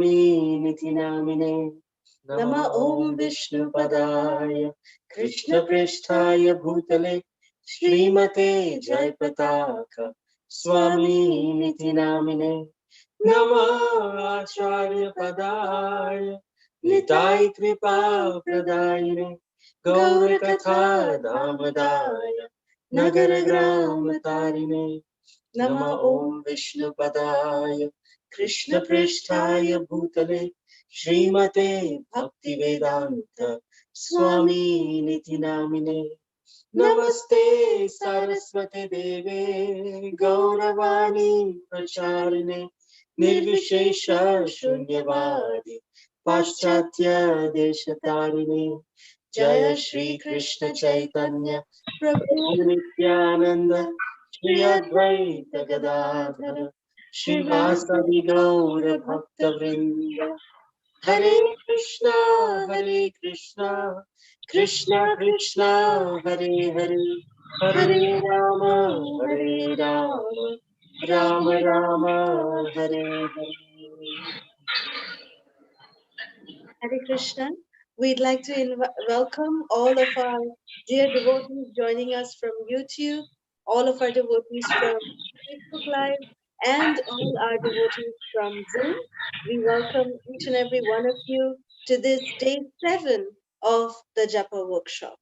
Swami Niti Namine. Nama Om Vishnu Padaya Krishna Prishtaya Bhutale Srimate Jai Pataka Swami Niti Namine. Nama Acharya Padaya Nitai Kripa Pradayine Gaura Katha Damadaya Nagara Grama Tarine. Nama Om Vishnu Padaya Krishna Prishtaya Bhutale Srimate Bhakti Vedanta Swami Niti Namine. Namaste Saraswati Deve Gauravani Pracharine Nirvishesha Shunyavadi Paschatya Deshatarine. Jaya Shri Krishna Chaitanya Prabhu Nityananda Shri Advaita Gadadhara Srivasadi Gaura Bhakta Vrinda. Hare Krishna, Krishna Krishna, Hare Hare, Hare Rama, Rama Rama, Hare Hare. Hare Krishna. We'd like to welcome all of our dear devotees joining us from YouTube, all of our devotees from Facebook Live, and all our devotees from Zoom. We welcome each and every one of you to this day 7 of the Japa Workshop.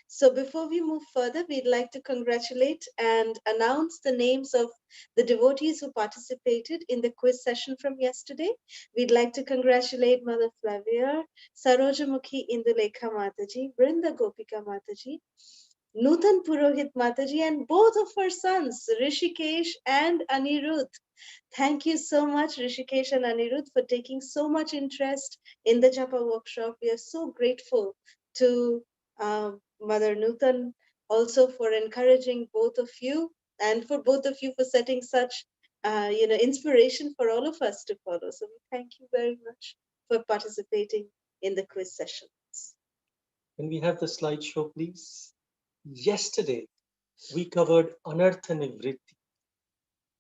So before we move further, we'd like to congratulate and announce the names of the devotees who participated in the quiz session from yesterday. We'd like to congratulate Mother Flavia, Sarojamukhi Indulekha Mataji, Brinda Gopika Mataji, Nutan Purohit Mataji, and both of her sons, Rishikesh and Anirudh. Thank you so much, Rishikesh and Anirudh, for taking so much interest in the Japa workshop. We are so grateful to Mother Nutan also for encouraging both of you, and for both of you for setting such inspiration for all of us to follow. So we thank you very much for participating in the quiz sessions. Can we have the slideshow, please? Yesterday, we covered Anartha Nivritti,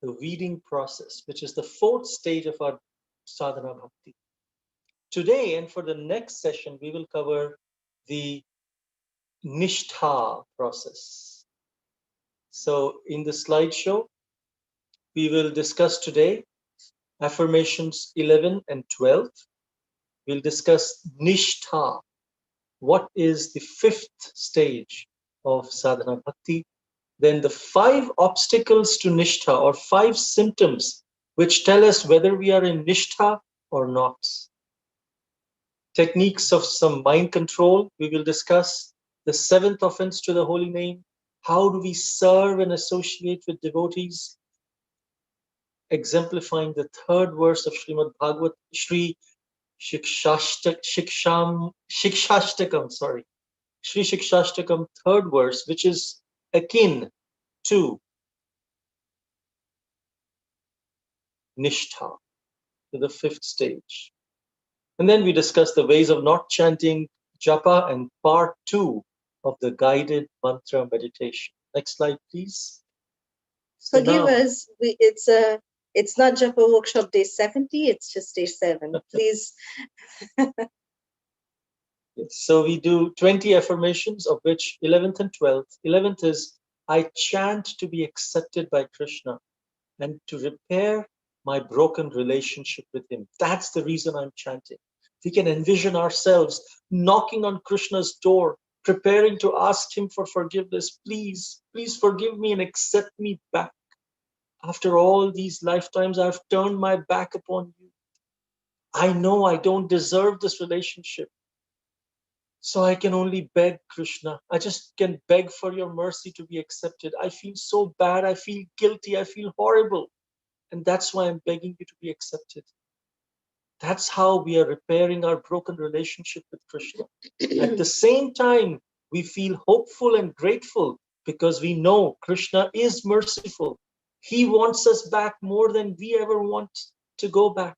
the weeding process, which is the 4th stage of our sadhana bhakti. Today, and for the next session, we will cover the Nishtha process. So in the slideshow, we will discuss today Affirmations 11 and 12. We'll discuss Nishtha. What is the 5th stage of sadhana bhakti? Then the 5 obstacles to Nishtha, or 5 symptoms which tell us whether we are in Nishtha or not. Techniques of some mind control. We will discuss the 7th offense to the holy name. How do we serve and associate with devotees? Exemplifying the 3rd verse of Srimad Bhagavad, Sri Siksastakam, Sri Siksastakam 3rd verse, which is akin to Nishtha, to the 5th stage. And then we discuss the ways of not chanting Japa and part 2 of the guided mantra meditation. Next slide, please. So forgive us, it's not Japa Workshop day 70, it's just day 7. Please. Yes, so we do 20 affirmations, of which 11th and 12th. 11th is, I chant to be accepted by Krishna and to repair my broken relationship with him. That's the reason I'm chanting. We can envision ourselves knocking on Krishna's door, preparing to ask him for forgiveness. Please, please forgive me and accept me back. After all these lifetimes, I've turned my back upon you. I know I don't deserve this relationship. So I can only beg Krishna. I just can beg for your mercy to be accepted. I feel so bad. I feel guilty. I feel horrible. And that's why I'm begging you to be accepted. That's how we are repairing our broken relationship with Krishna. At the same time, we feel hopeful and grateful because we know Krishna is merciful. He wants us back more than we ever want to go back.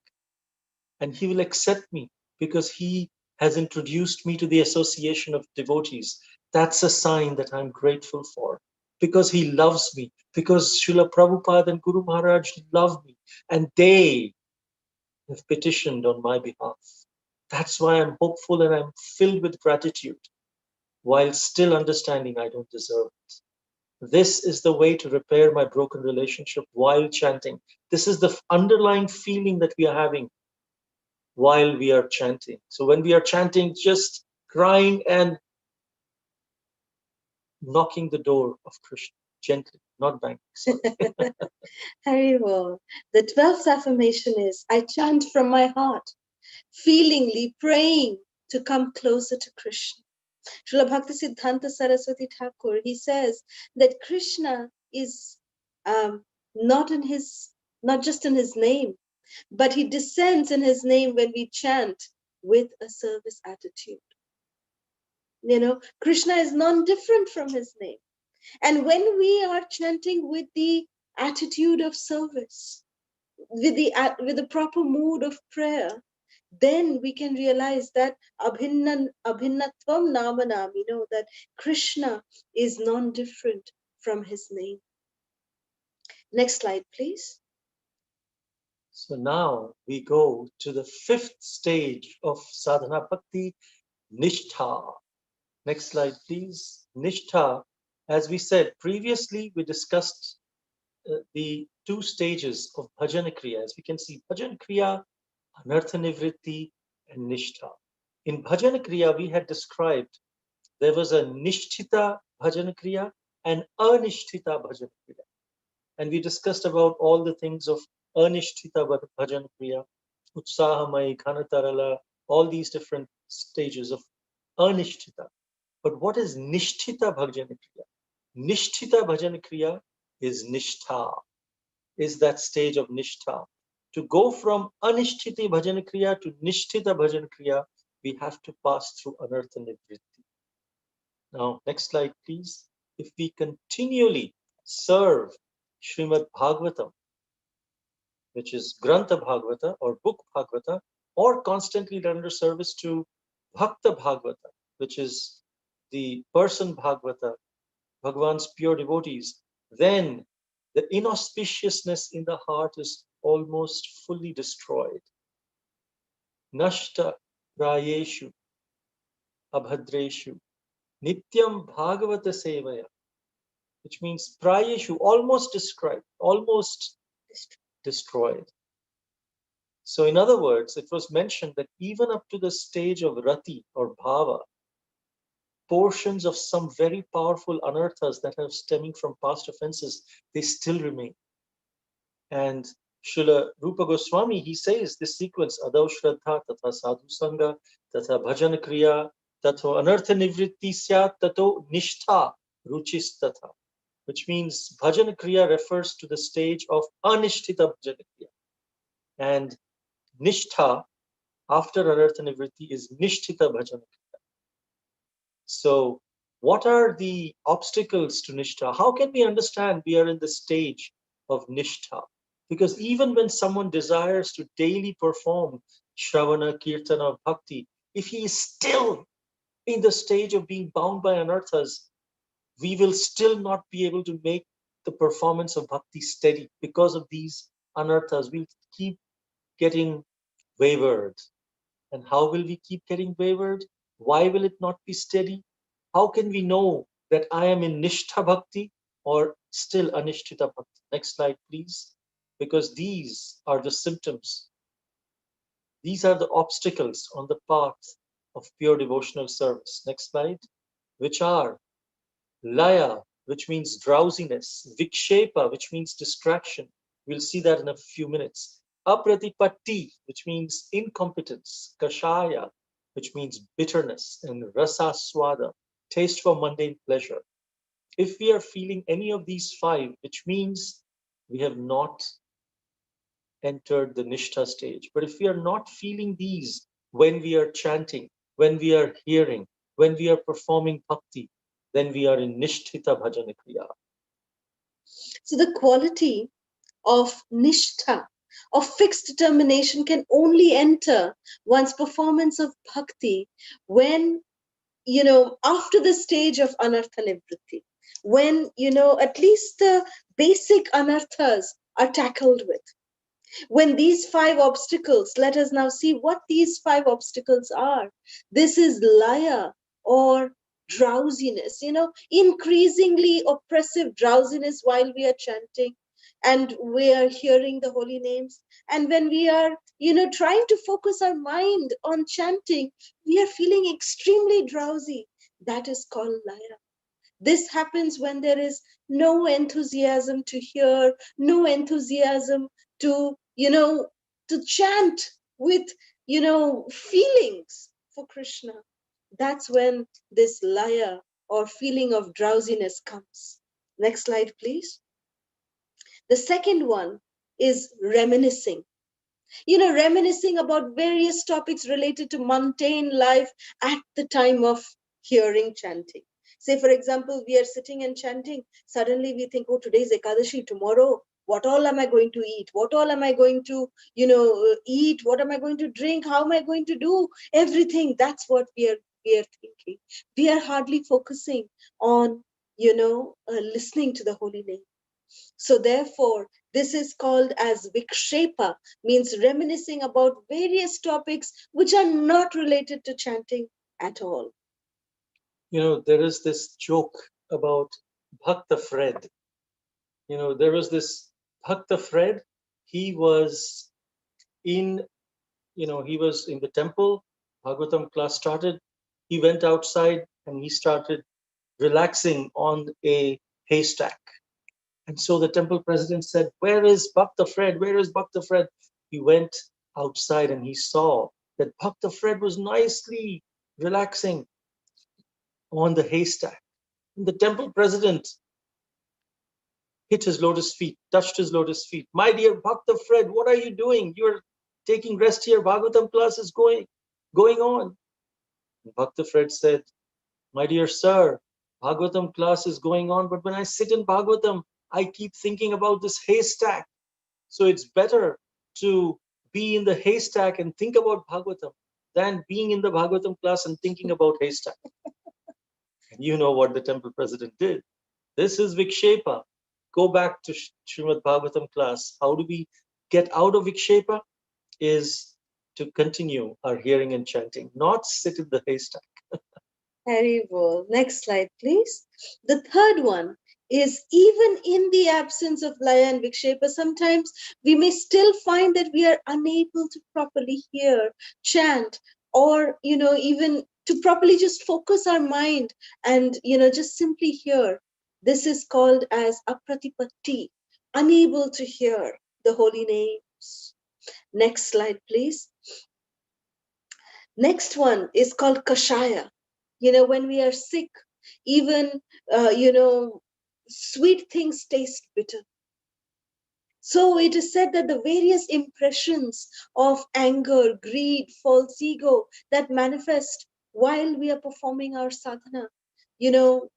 And he will accept me because he has introduced me to the association of devotees. That's a sign that I'm grateful for. Because he loves me. Because Srila Prabhupada and Guru Maharaj love me. And they have petitioned on my behalf. That's why I'm hopeful and I'm filled with gratitude, while still understanding I don't deserve it. This is the way to repair my broken relationship while chanting. This is the underlying feeling that we are having while we are chanting. So when we are chanting, just crying and knocking the door of Krishna gently, not banging. Sorry. Haribol. The 12th affirmation is, I chant from my heart, feelingly praying to come closer to Krishna. Srila Bhakti Siddhanta Saraswati Thakur, he says that Krishna is not in his, not just in his name, but he descends in his name when we chant with a service attitude. Krishna is non-different from his name. And when we are chanting with the attitude of service, with the proper mood of prayer, then we can realize that abhinnatvam namanam, that Krishna is non-different from his name. Next slide, please. So now we go to the 5th stage of sadhana bhakti, nishtha. Next slide, please. Nishtha, as we said previously, we discussed the 2 stages of bhajan kriya. As we can see, bhajan kriya, anartha nivritti, and nishtha. In bhajan kriya, we had described there was a nishtita bhajan kriya and anishtita bhajan kriya. And we discussed about all the things of anishtita bhajan kriya, utsahamai, ghanatarala, all these different stages of anishtita. But what is nishtita bhajan kriya? Nishtita bhajan kriya is nishtha, is that stage of nishtha. To go from anishtita bhajan kriya to nishtita bhajan kriya, we have to pass through anartha nivritti. Now, next slide, please. If we continually serve Srimad Bhagavatam, which is Grantha Bhagavata or Book Bhagavata, or constantly render service to Bhakta Bhagavata, which is the person Bhagavata, Bhagavan's pure devotees, then the inauspiciousness in the heart is almost fully destroyed. Nashta prayeshu abhadreshu nityam bhagavata sevaya, which means prayeshu, almost described, almost destroyed. So in other words, it was mentioned that even up to the stage of rati or bhava, portions of some very powerful anarthas that are stemming from past offenses, they still remain. And Srila Rupa Goswami, he says this sequence, Adav Shraddha, Tatha Sadhu Sangha, Tatha Bhajan Kriya, Tatho Anartha Nivritti Syat, Tato Nishtha Ruchis Tatha, which means Bhajan Kriya refers to the stage of Anishtita Bhajan Kriya. And Nishtha, after Anartha Nivritti, is Nishtita Bhajan Kriya. So, what are the obstacles to Nishtha? How can we understand we are in the stage of Nishtha? Because even when someone desires to daily perform Shravana, Kirtana, Bhakti, if he is still in the stage of being bound by anarthas, we will still not be able to make the performance of Bhakti steady because of these anarthas. We'll keep getting wavered. And how will we keep getting wavered? Why will it not be steady? How can we know that I am in Nishtha Bhakti or still Anishtita Bhakti? Next slide, please. Because these are the symptoms. These are the obstacles on the path of pure devotional service. Next slide. Which are Laya, which means drowsiness, Vikshepa, which means distraction. We'll see that in a few minutes. Apratipatti, which means incompetence. Kashaya, which means bitterness. And Rasa Swada, taste for mundane pleasure. If we are feeling any of these 5, which means we have not entered the Nishtha stage. But if we are not feeling these when we are chanting, when we are hearing, when we are performing bhakti, then we are in Nishtita Bhajana Kriya. So the quality of nishtha, of fixed determination, can only enter one's performance of bhakti when, after the stage of anartha nivritti, when, at least the basic anarthas are tackled with. When these five obstacles, let us now see what these five obstacles are. This is laya, or drowsiness, increasingly oppressive drowsiness while we are chanting and we are hearing the holy names. And when we are, trying to focus our mind on chanting, we are feeling extremely drowsy. That is called laya. This happens when there is no enthusiasm to hear, no enthusiasm to, to chant with, feelings for Krishna. That's when this laya, or feeling of drowsiness, comes. Next slide, please. The second one is reminiscing. Reminiscing about various topics related to mundane life at the time of hearing chanting. Say, for example, we are sitting and chanting. Suddenly we think, oh, today's Ekadashi, tomorrow, what all am I going to eat? What all am I going to, eat? What am I going to drink? How am I going to do everything? That's what we are thinking. We are hardly focusing on, listening to the holy name. So therefore, this is called as vikshepa, means reminiscing about various topics which are not related to chanting at all. There is this joke about Bhakta Fred. There was this Bhakta Fred. He was in, he was in the temple. Bhagavatam class started. He went outside and he started relaxing on a haystack. And so the temple president said, "Where is Bhakta Fred? Where is Bhakta Fred?" He went outside and he saw that Bhakta Fred was nicely relaxing on the haystack. And the temple president hit his lotus feet, touched his lotus feet. "My dear Bhakta Fred, what are you doing? You're taking rest here. Bhagavatam class is going on." And Bhakta Fred said, "My dear sir, Bhagavatam class is going on, but when I sit in Bhagavatam, I keep thinking about this haystack. So it's better to be in the haystack and think about Bhagavatam than being in the Bhagavatam class and thinking about haystack." And you know what the temple president did. This is Vikshepa. Go back to Srimad Bhagavatam class. How do we get out of Vikshepa? Is to continue our hearing and chanting, not sit in the haystack. Haribol. Next slide, please. The third one is, even in the absence of laya and vikshepa, sometimes we may still find that we are unable to properly hear, chant, or, even to properly just focus our mind and, just simply hear. This is called as apratipatti, unable to hear the holy names. Next slide, please. Next one is called kashaya. When we are sick, even, sweet things taste bitter. So it is said that the various impressions of anger, greed, false ego that manifest while we are performing our sadhana, you know,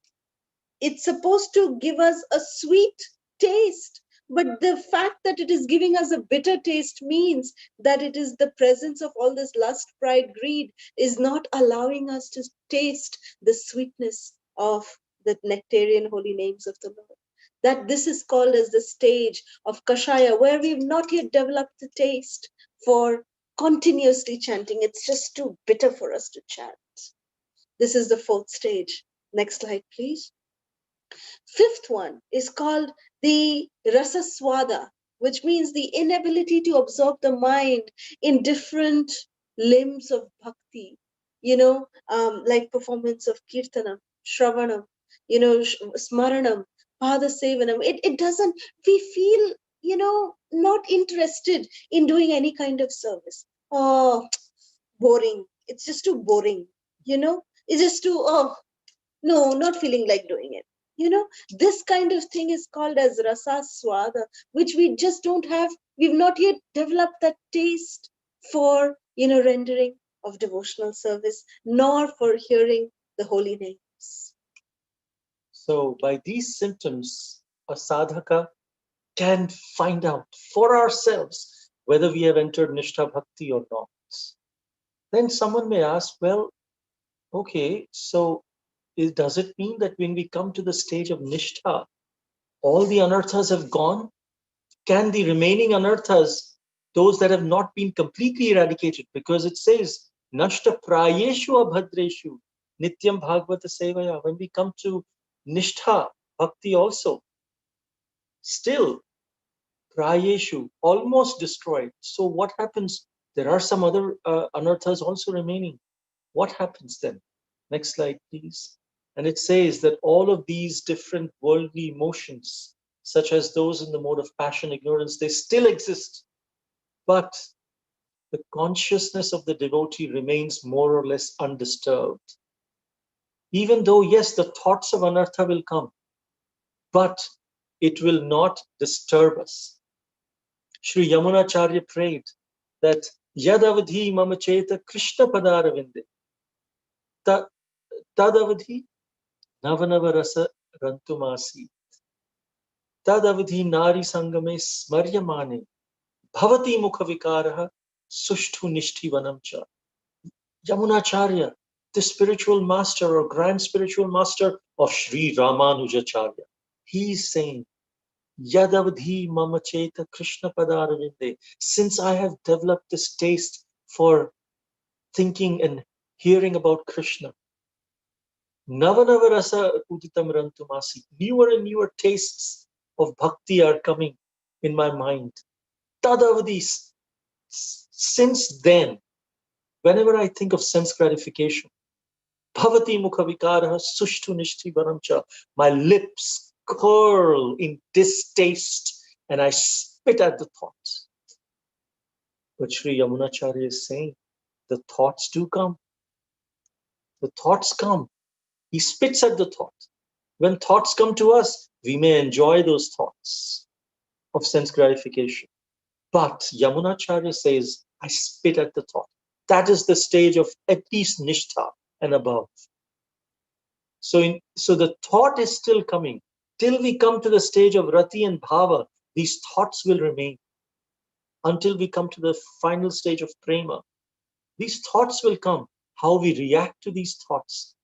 it's supposed to give us a sweet taste, but the fact that it is giving us a bitter taste means that it is the presence of all this lust, pride, greed is not allowing us to taste the sweetness of the nectarian holy names of the Lord. That this is called as the stage of kashaya, where we've not yet developed the taste for continuously chanting. It's just too bitter for us to chant. This is the fourth stage. Next slide, please. Fifth one is called the rasaswada, which means the inability to absorb the mind in different limbs of bhakti, like performance of kirtanam, shravanam, smaranam, padasevanam. It doesn't, we feel, not interested in doing any kind of service. Oh, boring. It's just too boring, it's just too, oh, no, not feeling like doing it. This kind of thing is called as rasa swada, which we just don't have. We've not yet developed that taste for, rendering of devotional service, nor for hearing the holy names. So by these symptoms, a sadhaka can find out for ourselves whether we have entered Nishtha Bhakti or not. Then someone may ask, well, okay, so does it mean that when we come to the stage of Nishtha, all the anarthas have gone? Can the remaining anarthas those that have not been completely eradicated, because it says, Nashta prayeshu abhadreshu nityam bhagavata sevaya. When we come to Nishtha, bhakti also, still prayeshu, almost destroyed. So what happens? There are some other anarthas also remaining. What happens then? Next slide, please. And it says that all of these different worldly emotions, such as those in the mode of passion, ignorance, they still exist. But the consciousness of the devotee remains more or less undisturbed. Even though, yes, the thoughts of anartha will come, but it will not disturb us. Sri Yamunacharya prayed that Yadavadhi mama cheta Krishna padaravinde tadavadhi navanava rasa rantumasi tadavadhi nari sangame smaryamane bhavati mukha vikaraha sushtu nishti vanamcha. Yamunacharya, the spiritual master or grand spiritual master of Sri Ramanujacharya, he is saying, Yadavadhi mama cheta Krishna padaravinde. Since I have developed this taste for thinking and hearing about Krishna, Navanava rasa uditam rantumasi. Newer and newer tastes of bhakti are coming in my mind. Tadavadhi, since then, whenever I think of sense gratification, Bhavati mukha vikaraha sushtu nishti varamcha. My lips curl in distaste and I spit at the thoughts. But Sri Yamunacharya is saying, the thoughts do come. The thoughts come. He spits at the thought. When thoughts come to us, we may enjoy those thoughts of sense gratification. But Yamunacharya says, I spit at the thought. That is the stage of at least nishtha and above. So the thought is still coming. Till we come to the stage of rati and bhava, these thoughts will remain. Until we come to the final stage of prema, these thoughts will come. How we react to these thoughts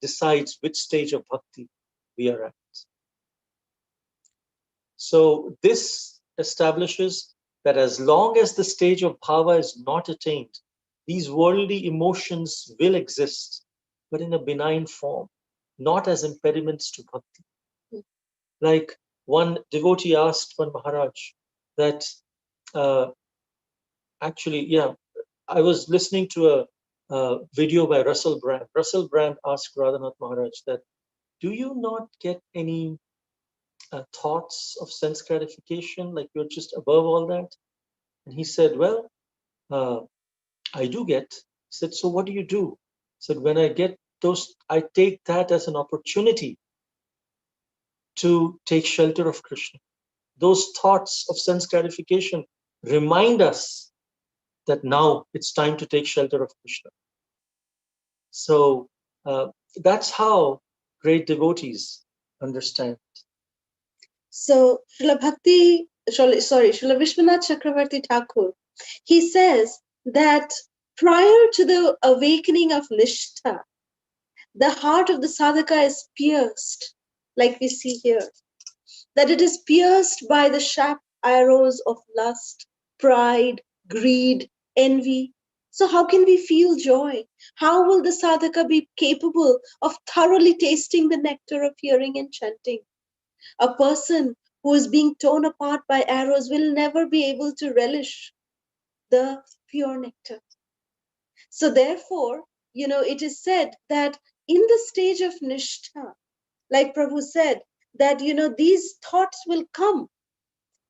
decides which stage of bhakti we are at. So this establishes that as long as the stage of bhava is not attained, these worldly emotions will exist, but in a benign form, not as impediments to bhakti. Like one devotee asked one Maharaj that, actually, yeah, I was listening to a video by Russell Brand. Russell Brand asked Radhanath Maharaj that, do you not get any thoughts of sense gratification, like you're just above all that? And he said, well, I do get. He said, so what do you do? He said, when I get those, I take that as an opportunity to take shelter of Krishna. Those thoughts of sense gratification remind us that now it's time to take shelter of Krishna. So that's how great devotees understand. So Srila Vishwanath Chakravarti Thakur, he says that prior to the awakening of Nishtha, the heart of the sadhaka is pierced, like we see here, that it is pierced by the sharp arrows of lust, pride, greed, envy. So how can we feel joy? How will the sadhaka be capable of thoroughly tasting the nectar of hearing and chanting? A person who is being torn apart by arrows will never be able to relish the pure nectar. So therefore, it is said that in the stage of Nishtha, like Prabhu said, that, these thoughts will come,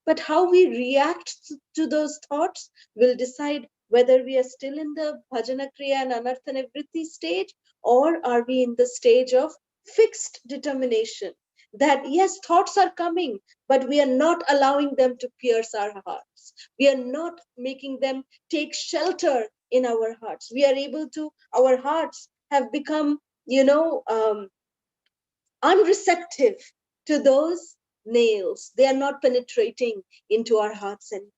but how we react to those thoughts will decide whether we are still in the bhajana kriya and anartha nivritti stage, or are we in the stage of fixed determination that yes, thoughts are coming, but we are not allowing them to pierce our hearts. We are not making them take shelter in our hearts. We are able to, our hearts have become, unreceptive to those nails. They are not penetrating into our hearts anymore.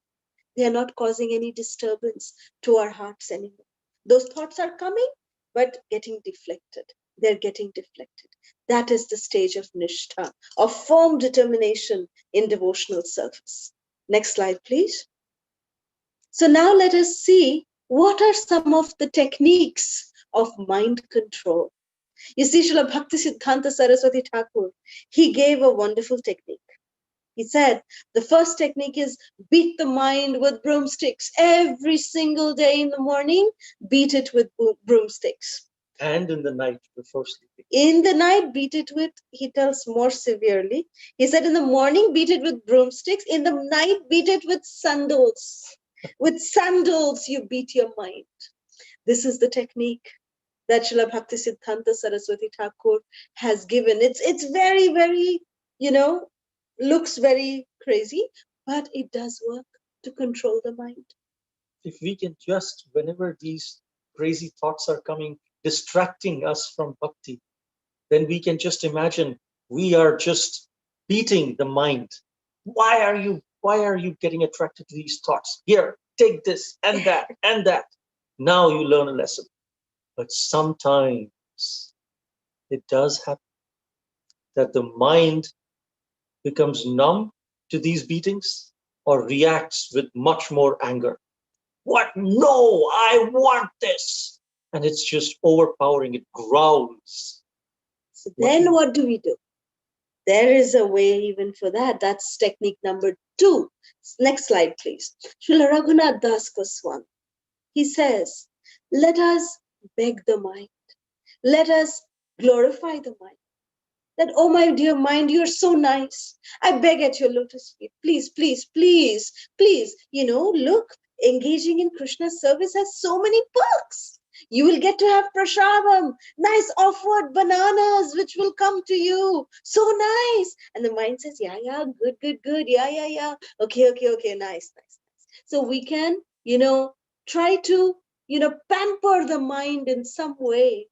They are not causing any disturbance to our hearts anymore. Those thoughts are coming, but getting deflected. They're getting deflected. That is the stage of nishtha, of firm determination in devotional service. Next slide, please. So now let us see what are some of the techniques of mind control. You see, Srila Bhakti Siddhanta Saraswati Thakur, he gave a wonderful technique. He said the first technique is beat the mind with broomsticks. Every single day in the morning, beat it with broomsticks. And in the night before sleeping. In the night, beat it with, he tells more severely. He said in the morning, beat it with broomsticks. In the night, beat it with sandals. With sandals, you beat your mind. This is the technique that Srila Bhakti Siddhanta Saraswati Thakur has given. It's very, very, looks very crazy, but it does work to control the mind. If we can just, whenever these crazy thoughts are coming, distracting us from bhakti, then we can just imagine we are just beating the mind. Why are you getting attracted to these thoughts? Here, take this and that and that. Now you learn a lesson. But sometimes it does happen that the mind becomes numb to these beatings or reacts with much more anger. What? No, I want this. And it's just overpowering. It growls. So then what do we do? There is a way even for that. That's technique number 2. Next slide, please. Srila Raghunath Das Goswami, he says, let us beg the mind. Let us glorify the mind. That, oh my dear mind, you're so nice. I beg at your lotus feet. Please, please, please, please. Look, engaging in Krishna's service has so many perks. You will get to have prasadam, nice offered bananas, which will come to you. So nice. And the mind says, yeah, good, good, good. Yeah. Okay, nice, nice. So we can, try to, pamper the mind in some way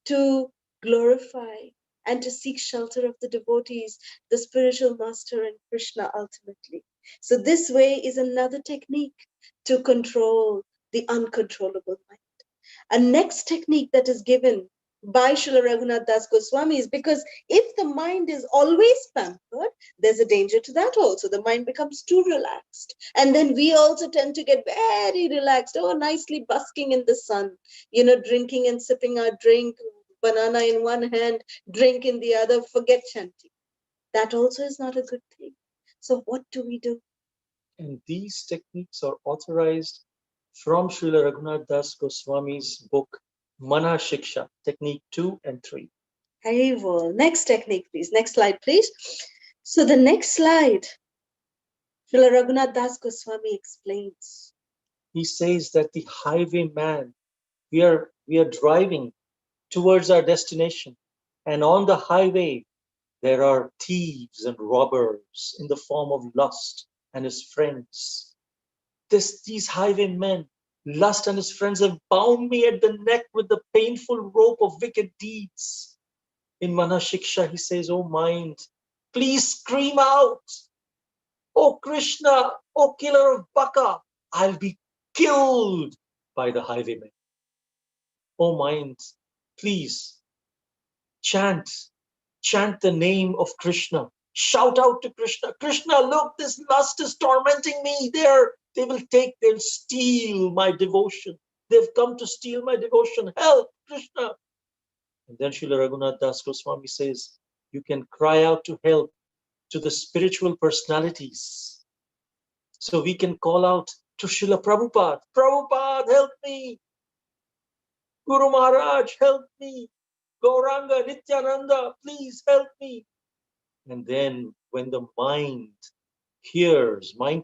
to glorify and to seek shelter of the devotees, the spiritual master and Krishna ultimately. So this way is another technique to control the uncontrollable mind. A next technique that is given by Srila Raghunath Das Goswami is because if the mind is always pampered, there's a danger to that also. The mind becomes too relaxed. And then we also tend to get very relaxed, nicely busking in the sun, drinking and sipping our drink, banana in one hand, drink in the other, forget chanting. That also is not a good thing. So what do we do? And these techniques are authorized from Srila Raghunath Das Goswami's book, Mana Shiksha, Technique 2 and 3. Haribol. Next technique, please. Next slide, please. So the next slide, Srila Raghunath Das Goswami explains. He says that the highwayman, we are driving towards our destination, and on the highway there are thieves and robbers in the form of Lust and his friends. These highwaymen, Lust and his friends, have bound me at the neck with the painful rope of wicked deeds. In Mana Shiksha, he says, "Oh mind, please scream out. Oh Krishna, oh killer of Baka, I'll be killed by the highwaymen. Oh mind, please chant the name of Krishna. Shout out to Krishna. Krishna, look, this lust is tormenting me. They'll steal my devotion. They've come to steal my devotion. Help, Krishna." And then Srila Raghunath Das Goswami says, you can cry out to help to the spiritual personalities. So we can call out to Srila Prabhupada. Prabhupada, help me. Guru Maharaj, help me. Gauranga, Nityananda, please help me. And then when the mind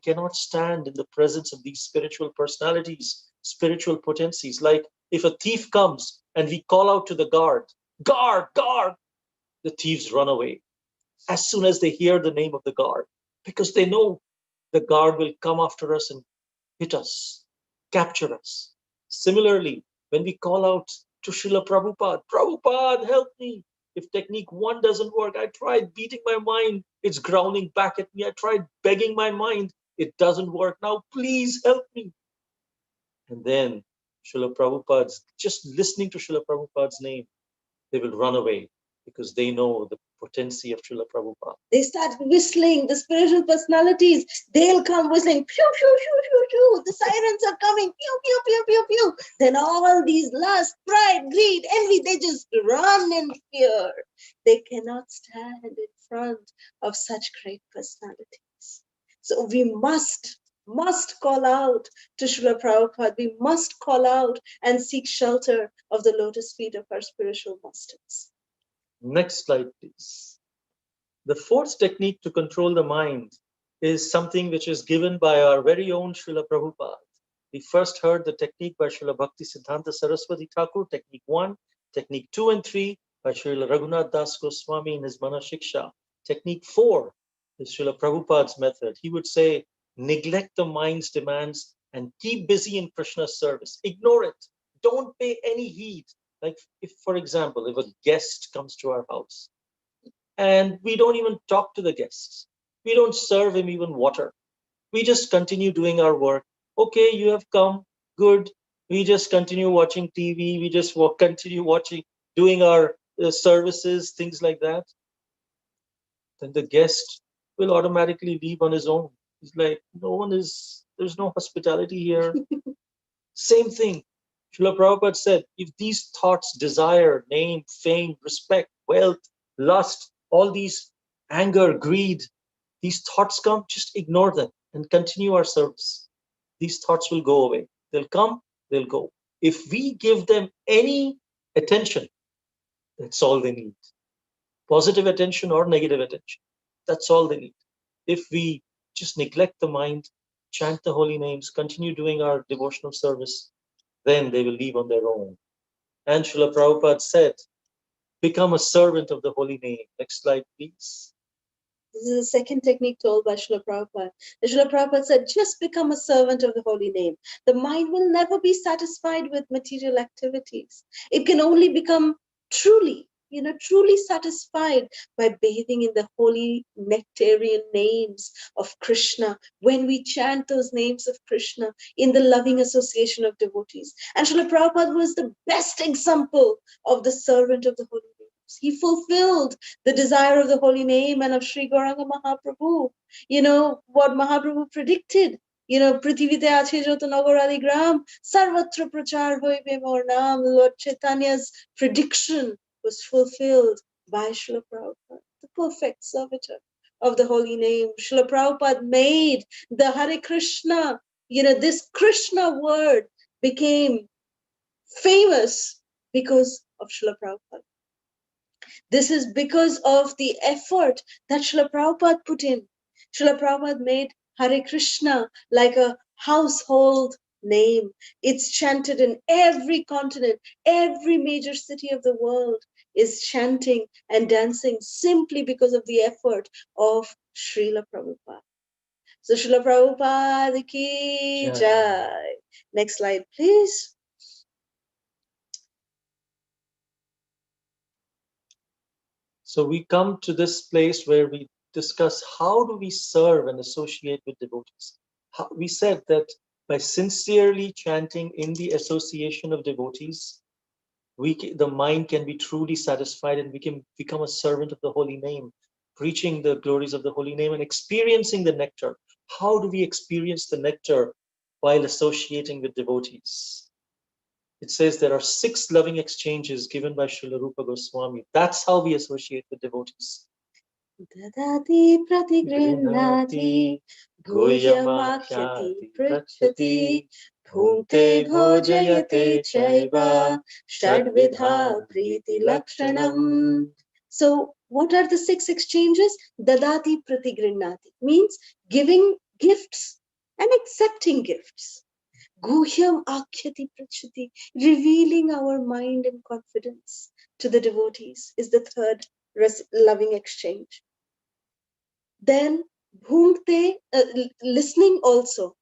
cannot stand in the presence of these spiritual personalities, spiritual potencies. Like if a thief comes and we call out to the guard, guard, guard, the thieves run away as soon as they hear the name of the guard, because they know the guard will come after us and hit us, capture us. Similarly, when we call out to Srila Prabhupada, Prabhupada, help me. If technique 1 doesn't work, I tried beating my mind, it's growling back at me. I tried begging my mind, it doesn't work. Now, please help me. And then just listening to Srila Prabhupada's name, they will run away because they know the potency of Srila Prabhupada. They start whistling, the spiritual personalities, they'll come whistling, pew, pew, pew, pew, pew, the sirens are coming, pew, pew, pew, pew, pew. Then all these lust, pride, greed, envy, they just run in fear. They cannot stand in front of such great personalities. So we must call out to Srila Prabhupada. We must call out and seek shelter of the lotus feet of our spiritual masters. Next slide, please. The fourth technique to control the mind is something which is given by our very own Srila Prabhupada. We first heard the technique by Srila Bhakti Siddhanta Saraswati Thakur, technique 1, technique 2 and 3 by Srila Raghunath Das Goswami in his Mana Shiksha. Technique 4 is Srila Prabhupada's method. He would say, neglect the mind's demands and keep busy in Krishna's service. Ignore it. Don't pay any heed. Like if, for example, if a guest comes to our house, and we don't even talk to the guests. We don't serve him even water. We just continue doing our work. Okay, you have come, good. We just continue watching TV. We just continue watching, doing our services, things like that. Then the guest will automatically leave on his own. He's like, there's no hospitality here. Same thing. Srila Prabhupada said, if these thoughts, desire, name, fame, respect, wealth, lust, all these anger, greed, these thoughts come, just ignore them and continue our service. These thoughts will go away. They'll come, they'll go. If we give them any attention, that's all they need. Positive attention or negative attention. That's all they need. If we just neglect the mind, chant the holy names, continue doing our devotional service, then they will leave on their own. And Srila Prabhupada said, become a servant of the holy name. Next slide, please. This is the second technique told by Srila Prabhupada. Srila Prabhupada said, just become a servant of the holy name. The mind will never be satisfied with material activities. It can only become truly satisfied by bathing in the holy nectarian names of Krishna, when we chant those names of Krishna in the loving association of devotees. And Srila Prabhupada was the best example of the servant of the holy name. He fulfilled the desire of the holy name and of Sri Gauranga Mahaprabhu. You know what Mahaprabhu predicted? Prithivite ache joto nagaradi gram, sarvatra prachar hoibe mor naam. Lord Chaitanya's prediction was fulfilled by Srila Prabhupada, the perfect servitor of the holy name. Srila Prabhupada made the Hare Krishna, this Krishna word became famous because of Srila Prabhupada. This is because of the effort that Srila Prabhupada put in. Srila Prabhupada made Hare Krishna like a household name. It's chanted in every continent, every major city of the world is chanting and dancing simply because of the effort of Srila Prabhupada. So Srila Prabhupada ki jai. Next slide, please. So we come to this place where we discuss how do we serve and associate with devotees. We said that by sincerely chanting in the association of devotees, the mind can be truly satisfied and we can become a servant of the holy name, preaching the glories of the holy name and experiencing the nectar. How do we experience the nectar while associating with devotees? It says there are 6 loving exchanges given by Srila Rupa Goswami. That's how we associate with devotees. Dadati pratigrinati bhuyamakhyati prachati bhunte bhojayate chaiva shadvidha priti lakshanam. So what are the 6 exchanges? Dadati pratigrinati means giving gifts and accepting gifts. Guhyam akhyati prachati, revealing our mind and confidence to the devotees is the third loving exchange. Then bhungte, listening also,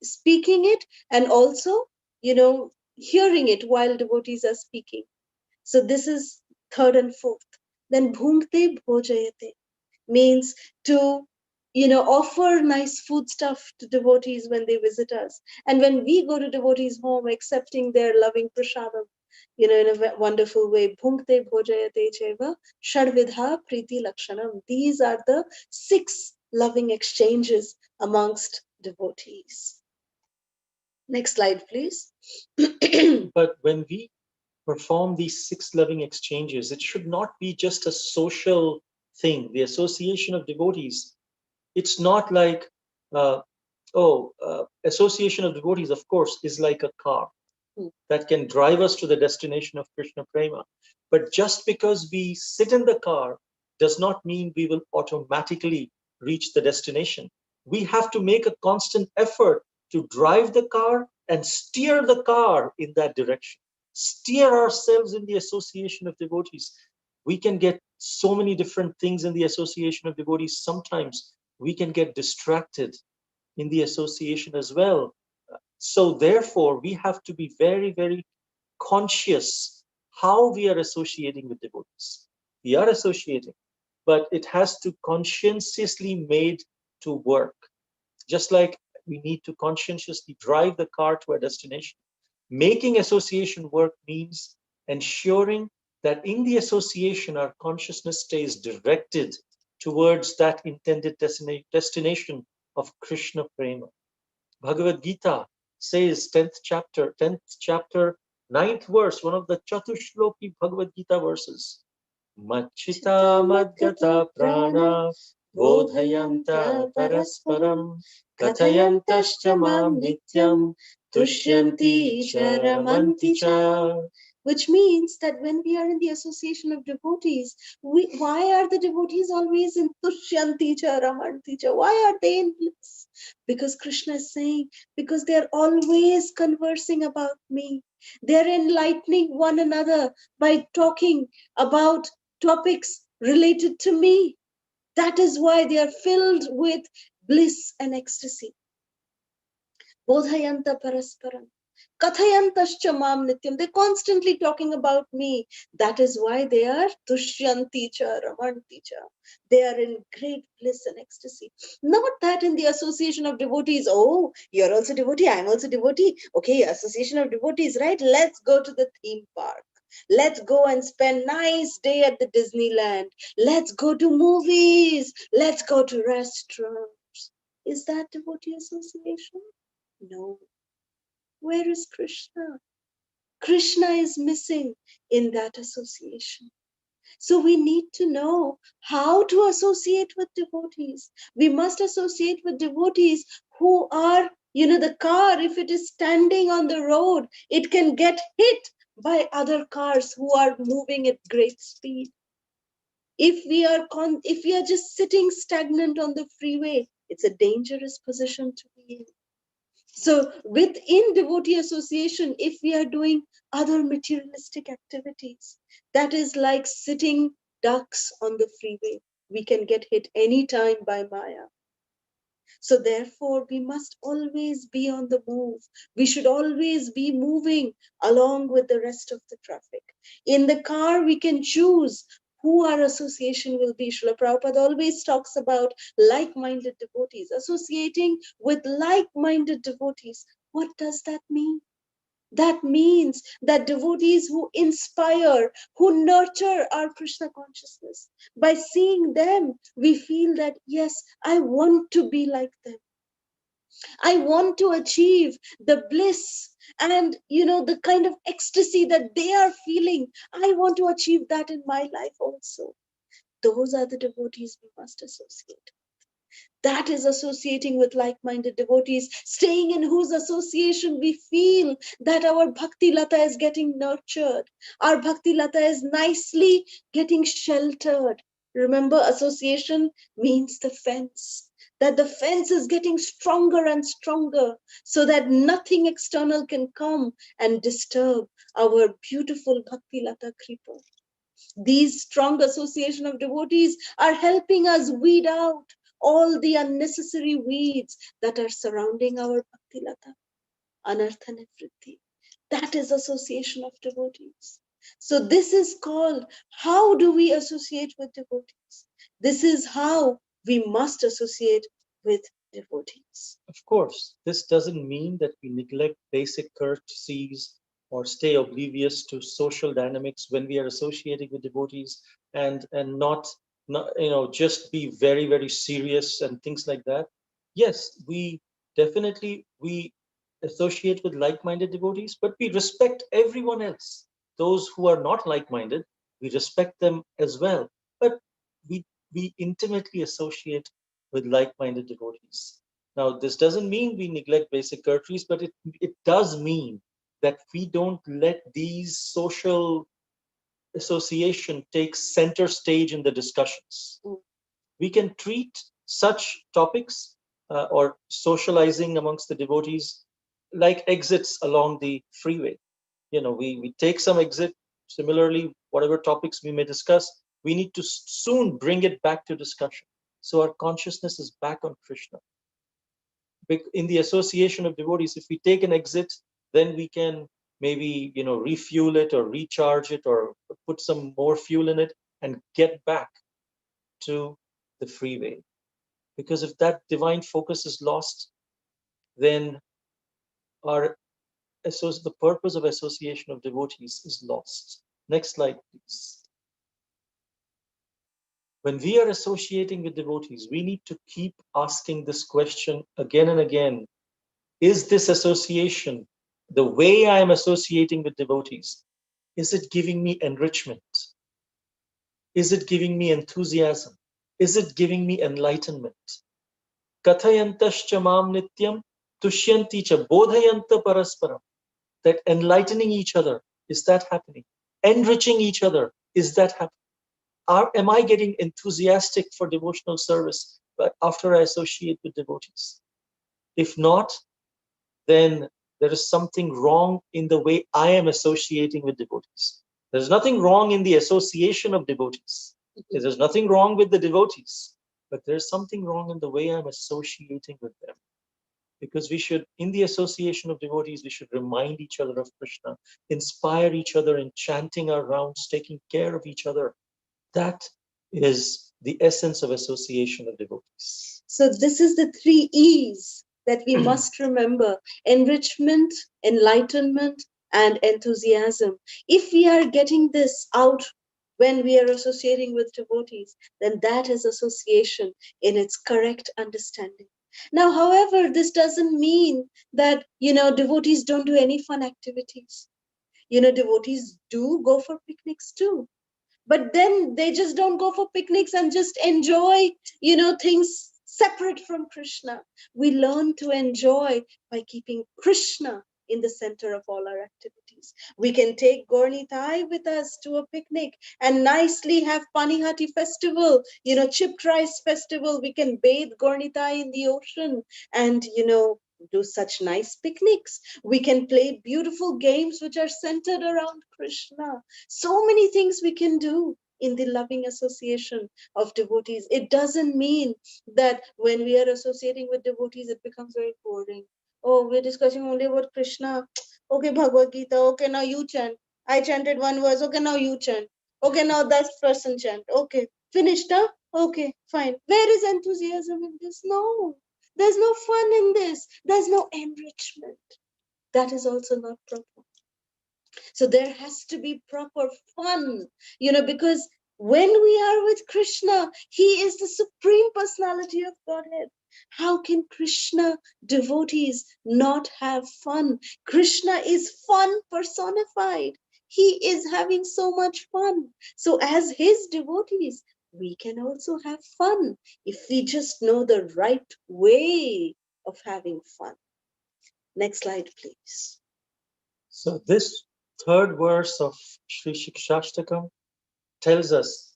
speaking it and also, hearing it while devotees are speaking. So this is third and fourth. Then bhungte bhojayate means to offer nice food stuff to devotees when they visit us. And when we go to devotees' home, accepting their loving prasadam, in a wonderful way. Bhunkte bhojayate cheva shadvidha priti lakshanam. These are the 6 loving exchanges amongst devotees. Next slide, please. But when we perform these 6 loving exchanges, it should not be just a social thing. The association of devotees, it's not like, association of devotees, of course, is like a car that can drive us to the destination of Krishna Prema. But just because we sit in the car does not mean we will automatically reach the destination. We have to make a constant effort to drive the car and steer the car in that direction. Steer ourselves in the association of devotees. We can get so many different things in the association of devotees. Sometimes we can get distracted in the association as well. So therefore, we have to be very, very conscious how we are associating with devotees. We are associating, but it has to conscientiously made to work. Just like we need to conscientiously drive the car to our destination. Making association work means ensuring that in the association, our consciousness stays directed towards that intended destination of Krishna Prema. Bhagavad Gita says, 10th chapter, 9th verse, one of the Chatushloki Bhagavad Gita verses. Machita madgata prana bodhayanta parasparam kathayantascha mam nityam tushyanti cha ramanti cha. Which means that when we are in the association of devotees, why are the devotees always in tushyanti cha ramanti cha? Why are they in bliss? Because Krishna is saying, because they are always conversing about me. They are enlightening one another by talking about topics related to me. That is why they are filled with bliss and ecstasy. Bodhayanta parasparam. Kathayantascha mam nityam. They're constantly talking about me. That is why they are tushyanti cha ramanti cha. They are in great bliss and ecstasy. Not that in the association of devotees, oh, you're also devotee, I'm also devotee. Okay, association of devotees, right? Let's go to the theme park. Let's go and spend nice day at the Disneyland. Let's go to movies. Let's go to restaurants. Is that devotee association? No. Where is Krishna? Krishna is missing in that association. So we need to know how to associate with devotees. We must associate with devotees who are, the car, if it is standing on the road, it can get hit by other cars who are moving at great speed. If we are just sitting stagnant on the freeway, it's a dangerous position to be in. So within devotee association, if we are doing other materialistic activities, that is like sitting ducks on the freeway. We can get hit anytime by Maya. So therefore, we must always be on the move. We should always be moving along with the rest of the traffic. In the car, we can choose who our association will be. Srila Prabhupada always talks about like-minded devotees, associating with like-minded devotees. What does that mean? That means that devotees who inspire, who nurture our Krishna consciousness. By seeing them, we feel that, yes, I want to be like them. I want to achieve the bliss and, the kind of ecstasy that they are feeling. I want to achieve that in my life also. Those are the devotees we must associate. That is associating with like-minded devotees, staying in whose association we feel that our bhakti lata is getting nurtured. Our bhakti lata is nicely getting sheltered. Remember, association means the fence. That the fence is getting stronger and stronger so that nothing external can come and disturb our beautiful bhakti lata creeper. These strong association of devotees are helping us weed out all the unnecessary weeds that are surrounding our bhakti lata, anartha nivritti. That is association of devotees. So this is called, how do we associate with devotees? This is how we must associate with devotees. Of course, this doesn't mean that we neglect basic courtesies or stay oblivious to social dynamics when we are associating with devotees, and not just be very, very serious and things like that. Yes, we definitely we associate with like-minded devotees, but we respect everyone else. Those who are not like-minded, we respect them as well. But we we intimately associate with like-minded devotees. Now, this doesn't mean we neglect basic courtesies, but it does mean that we don't let these social association take center stage in the discussions. We can treat such topics or socializing amongst the devotees like exits along the freeway. We take some exit. Similarly, whatever topics we may discuss, we need to soon bring it back to discussion. So our consciousness is back on Krishna. In the association of devotees, if we take an exit, then we can maybe refuel it or recharge it or put some more fuel in it and get back to the freeway. Because if that divine focus is lost, then our the purpose of association of devotees is lost. Next slide, please. When we are associating with devotees, we need to keep asking this question again and again. Is this association, the way I am associating with devotees, is it giving me enrichment? Is it giving me enthusiasm? Is it giving me enlightenment? Kathayantascha mam nityam tushyanti cha bodhayanta parasparam. That enlightening each other, is that happening? Enriching each other, is that happening? Am I getting enthusiastic for devotional service after I associate with devotees? If not, then there is something wrong in the way I am associating with devotees. There's nothing wrong in the association of devotees. There's nothing wrong with the devotees, but there's something wrong in the way I'm associating with them. Because in the association of devotees, we should remind each other of Krishna, inspire each other in chanting our rounds, taking care of each other. That is the essence of association of devotees. So this is the 3 E's that we must remember: enrichment, enlightenment, and enthusiasm. If we are getting this out when we are associating with devotees, then that is association in its correct understanding. Now, however, this doesn't mean that, devotees don't do any fun activities. Devotees do go for picnics too, but then they just don't go for picnics and just enjoy things separate from Krishna. We learn to enjoy by keeping Krishna in the center of all our activities. We can take Gornitai with us to a picnic and nicely have Panihati festival, chipped rice festival. We can bathe Gornitai in the ocean and do such nice picnics. We can play beautiful games which are centered around Krishna. So many things we can do in the loving association of devotees. It doesn't mean that when we are associating with devotees, it becomes very boring. Oh, we're discussing only about Krishna. Okay, Bhagavad Gita. Okay, now you chant. I chanted one verse. Okay, now you chant. Okay, now that person chant. Okay, finished, huh? Okay, fine. Where is enthusiasm in this? No, there's no fun in this. There's no enrichment. That is also not proper. So there has to be proper fun, because when we are with Krishna, he is the supreme personality of Godhead. How can Krishna devotees not have fun? Krishna is fun personified. He is having so much fun. So as his devotees, we can also have fun if we just know the right way of having fun. Next slide, please. So this third verse of Sri Siksastakam tells us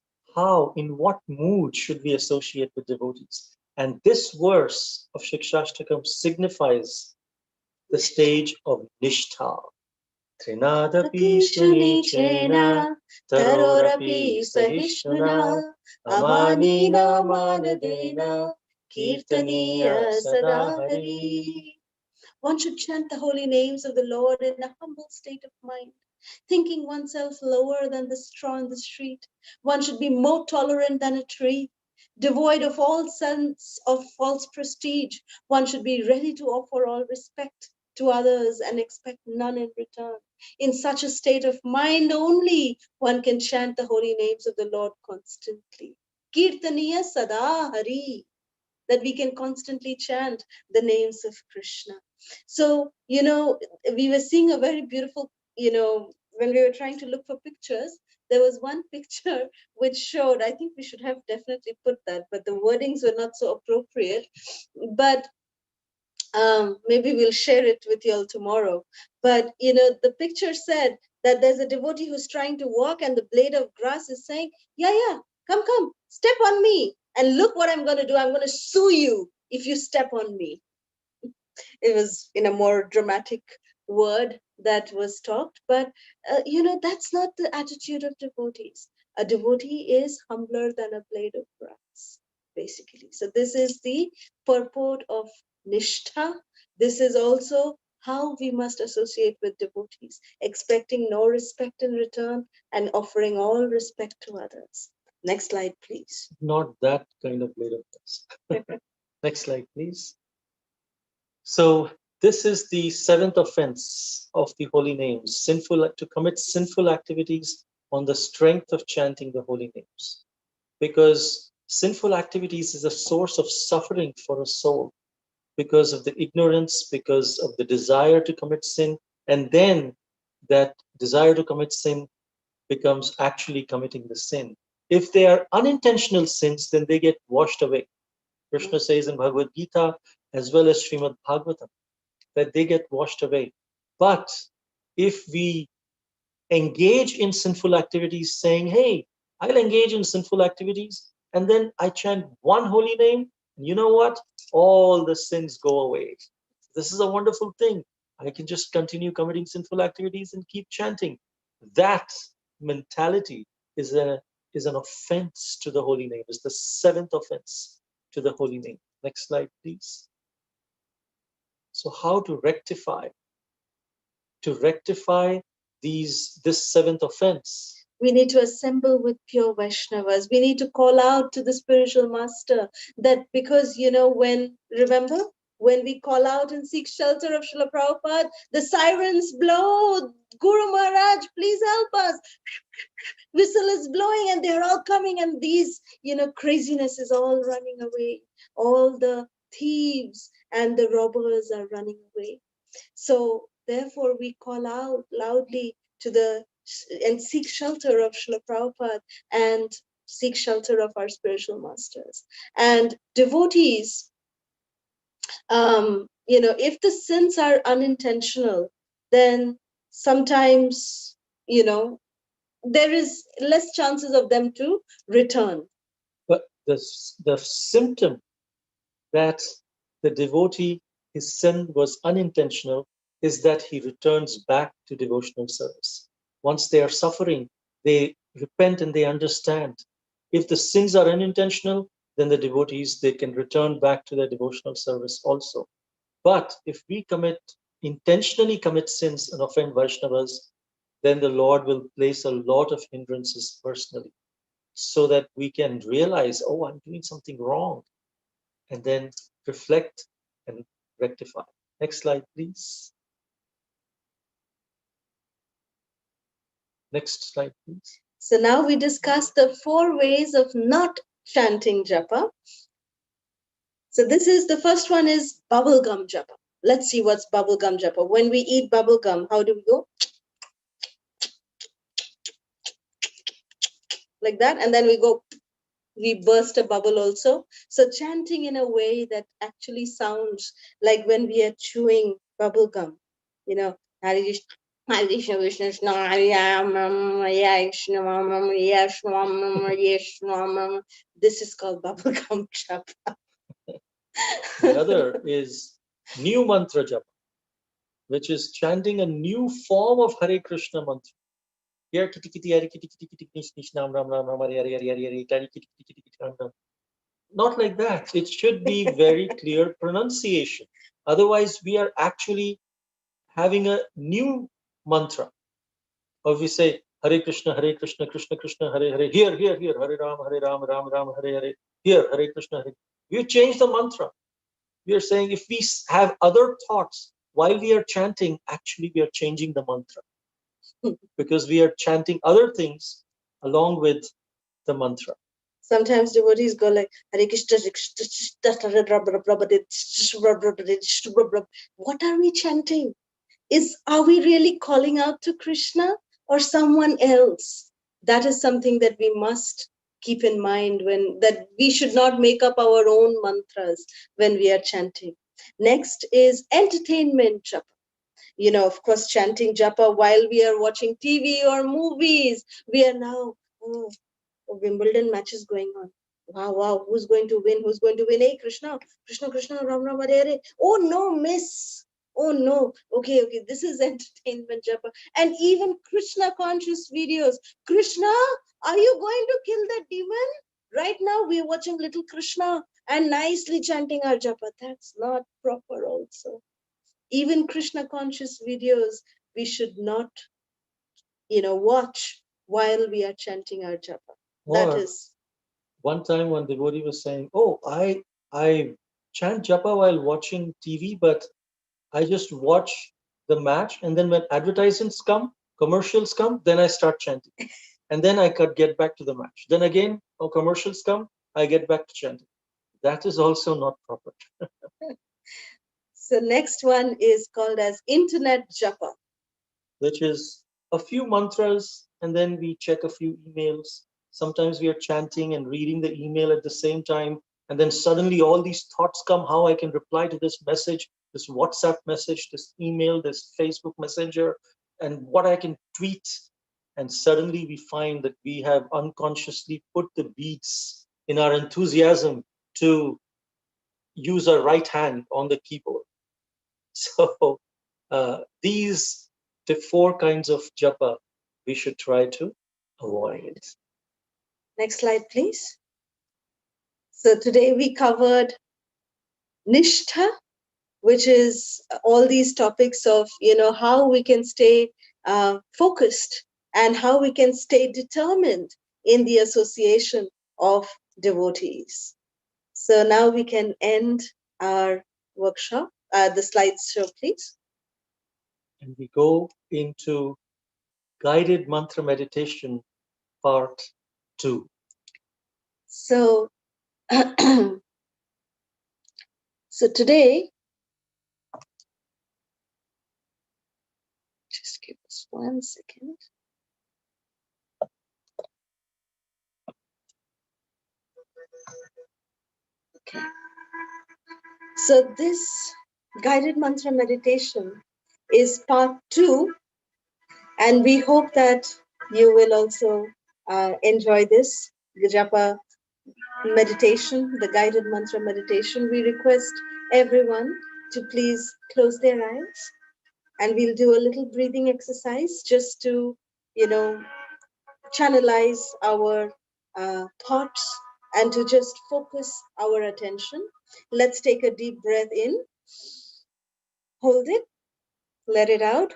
in what mood should we associate with devotees. And this verse of Siksastakam signifies the stage of Nishtha. Trinadapi sunichena tarorapi sahishnuna amanina manadena kirtaniya sadahari. One should chant the holy names of the Lord in a humble state of mind, thinking oneself lower than the straw in the street. One should be more tolerant than a tree, devoid of all sense of false prestige. One should be ready to offer all respect. to others and expect none in return. In such a state of mind only, one can chant the holy names of the Lord constantly. Kirtaniya Sada Hari, that we can constantly chant the names of Krishna. So, we were seeing a very beautiful, when we were trying to look for pictures, there was one picture which showed, I think we should have definitely put that, but the wordings were not so appropriate. But maybe we'll share it with you all tomorrow. But the picture said that there's a devotee who's trying to walk, and the blade of grass is saying, "Yeah, yeah, come, step on me, and look what I'm going to do. I'm going to sue you if you step on me." It was in a more dramatic word that was talked, but that's not the attitude of devotees. A devotee is humbler than a blade of grass, basically. So this is the purport of nishtha. This is also how we must associate with devotees, expecting no respect in return and offering all respect to others. Next slide, please. Not that kind of blade of grass. Next slide, please. So this is the seventh offense of the holy names, to commit sinful activities on the strength of chanting the holy names. Because sinful activities is a source of suffering for a soul because of the ignorance, because of the desire to commit sin, and then that desire to commit sin becomes actually committing the sin. If they are unintentional sins, then they get washed away. Krishna says in Bhagavad Gita as well as Srimad Bhagavatam that they get washed away. But if we engage in sinful activities saying, hey, I'll engage in sinful activities and then I chant one holy name, and you know what? All the sins go away. This is a wonderful thing. I can just continue committing sinful activities and keep chanting. That mentality is an offense to the holy name. It's the seventh offense to the holy name. Next slide, please. So how to rectify this seventh offense? We need to assemble with pure Vaishnavas. We need to call out to the spiritual master that, because, remember, when we call out and seek shelter of Srila Prabhupada, the sirens blow. Guru Maharaj, please help us. Whistle is blowing and they're all coming, and these, craziness is all running away. All the thieves and the robbers are running away. So therefore we call out loudly and seek shelter of Srila Prabhupada and seek shelter of our spiritual masters. And devotees, if the sins are unintentional, then sometimes, there is less chances of them to return. But the symptom that the devotee, his sin was unintentional, is that he returns back to devotional service. Once they are suffering, they repent and they understand. If the sins are unintentional, then the devotees, they can return back to their devotional service also. But if we intentionally commit sins and offend Vaishnavas, then the Lord will place a lot of hindrances personally so that we can realize, oh, I'm doing something wrong, and then reflect and rectify. Next slide, please. Next slide, please. So now we discuss the 4 ways of not chanting japa. So the first one is bubblegum japa. Let's see what's bubblegum japa. When we eat bubblegum, how do we go? Like that. And then we burst a bubble also. So chanting in a way that actually sounds like when we are chewing bubblegum. Hare Krishna, Krishna Krishna, this is called bubblegum japa. The other is new mantra japa, which is chanting a new form of Hare Krishna mantra. Here, kitty kitty, Hare kitty kitty kitty, nish nish, nam ram ram ram, Hare Hare Hare Hare, Hare kitty kitty kitty, ram ram. Not like that. It should be very clear pronunciation. Otherwise, we are actually having a new mantra. Or we say Hare Krishna, Krishna Krishna, Hare Hare. Here, Hare Ram, Ram Ram, Hare Hare. Here, Hare Krishna, Hare. We change the mantra. We are saying if we have other thoughts while we are chanting, actually we are changing the mantra because we are chanting other things along with the mantra. Sometimes devotees go like Hare Krishna, what are we chanting? Are we really calling out to Krishna or someone else? That is something that we must keep in mind, that we should not make up our own mantras when we are chanting. Next is entertainment japa. Of course, chanting japa while we are watching TV or movies. We are now, oh, Wimbledon matches going on. Wow, wow, who's going to win? Who's going to win? Hey, Krishna, Krishna, Krishna, Ram Ram, Hare Hare. Oh no, miss. Oh no. Okay, okay, this is entertainment japa. And even Krishna conscious videos. Krishna, are you going to kill that demon? Right now, we're watching little Krishna and nicely chanting our japa. That's not proper, also. Even Krishna conscious videos, we should not, watch while we are chanting our japa. That is. One time one devotee was saying, oh, I chant japa while watching TV, but I just watch the match, and then when advertisements come, commercials come, then I start chanting. And then I could get back to the match. Then again, commercials come, I get back to chanting. That is also not proper. So next one is called as internet japa, which is a few mantras and then we check a few emails. Sometimes we are chanting and reading the email at the same time, and then suddenly all these thoughts come, how I can reply to this message, this WhatsApp message, this email, this Facebook Messenger, and what I can tweet. And suddenly we find that we have unconsciously put the beats in our enthusiasm to use our right hand on the keyboard. So these the four kinds of japa we should try to avoid. Next slide, please. So today we covered nishtha, which is all these topics of, how we can stay focused and how we can stay determined in the association of devotees. So now we can end our workshop. The slides show, please. And we go into guided mantra meditation part 2. So, so today, just give us 1 second. Okay. So this guided mantra meditation is part 2, and we hope that you will also enjoy this, the Japa meditation, the guided mantra meditation. We request everyone to please close their eyes, and we'll do a little breathing exercise just to, channelize our thoughts and to just focus our attention. Let's take a deep breath in, hold it, let it out.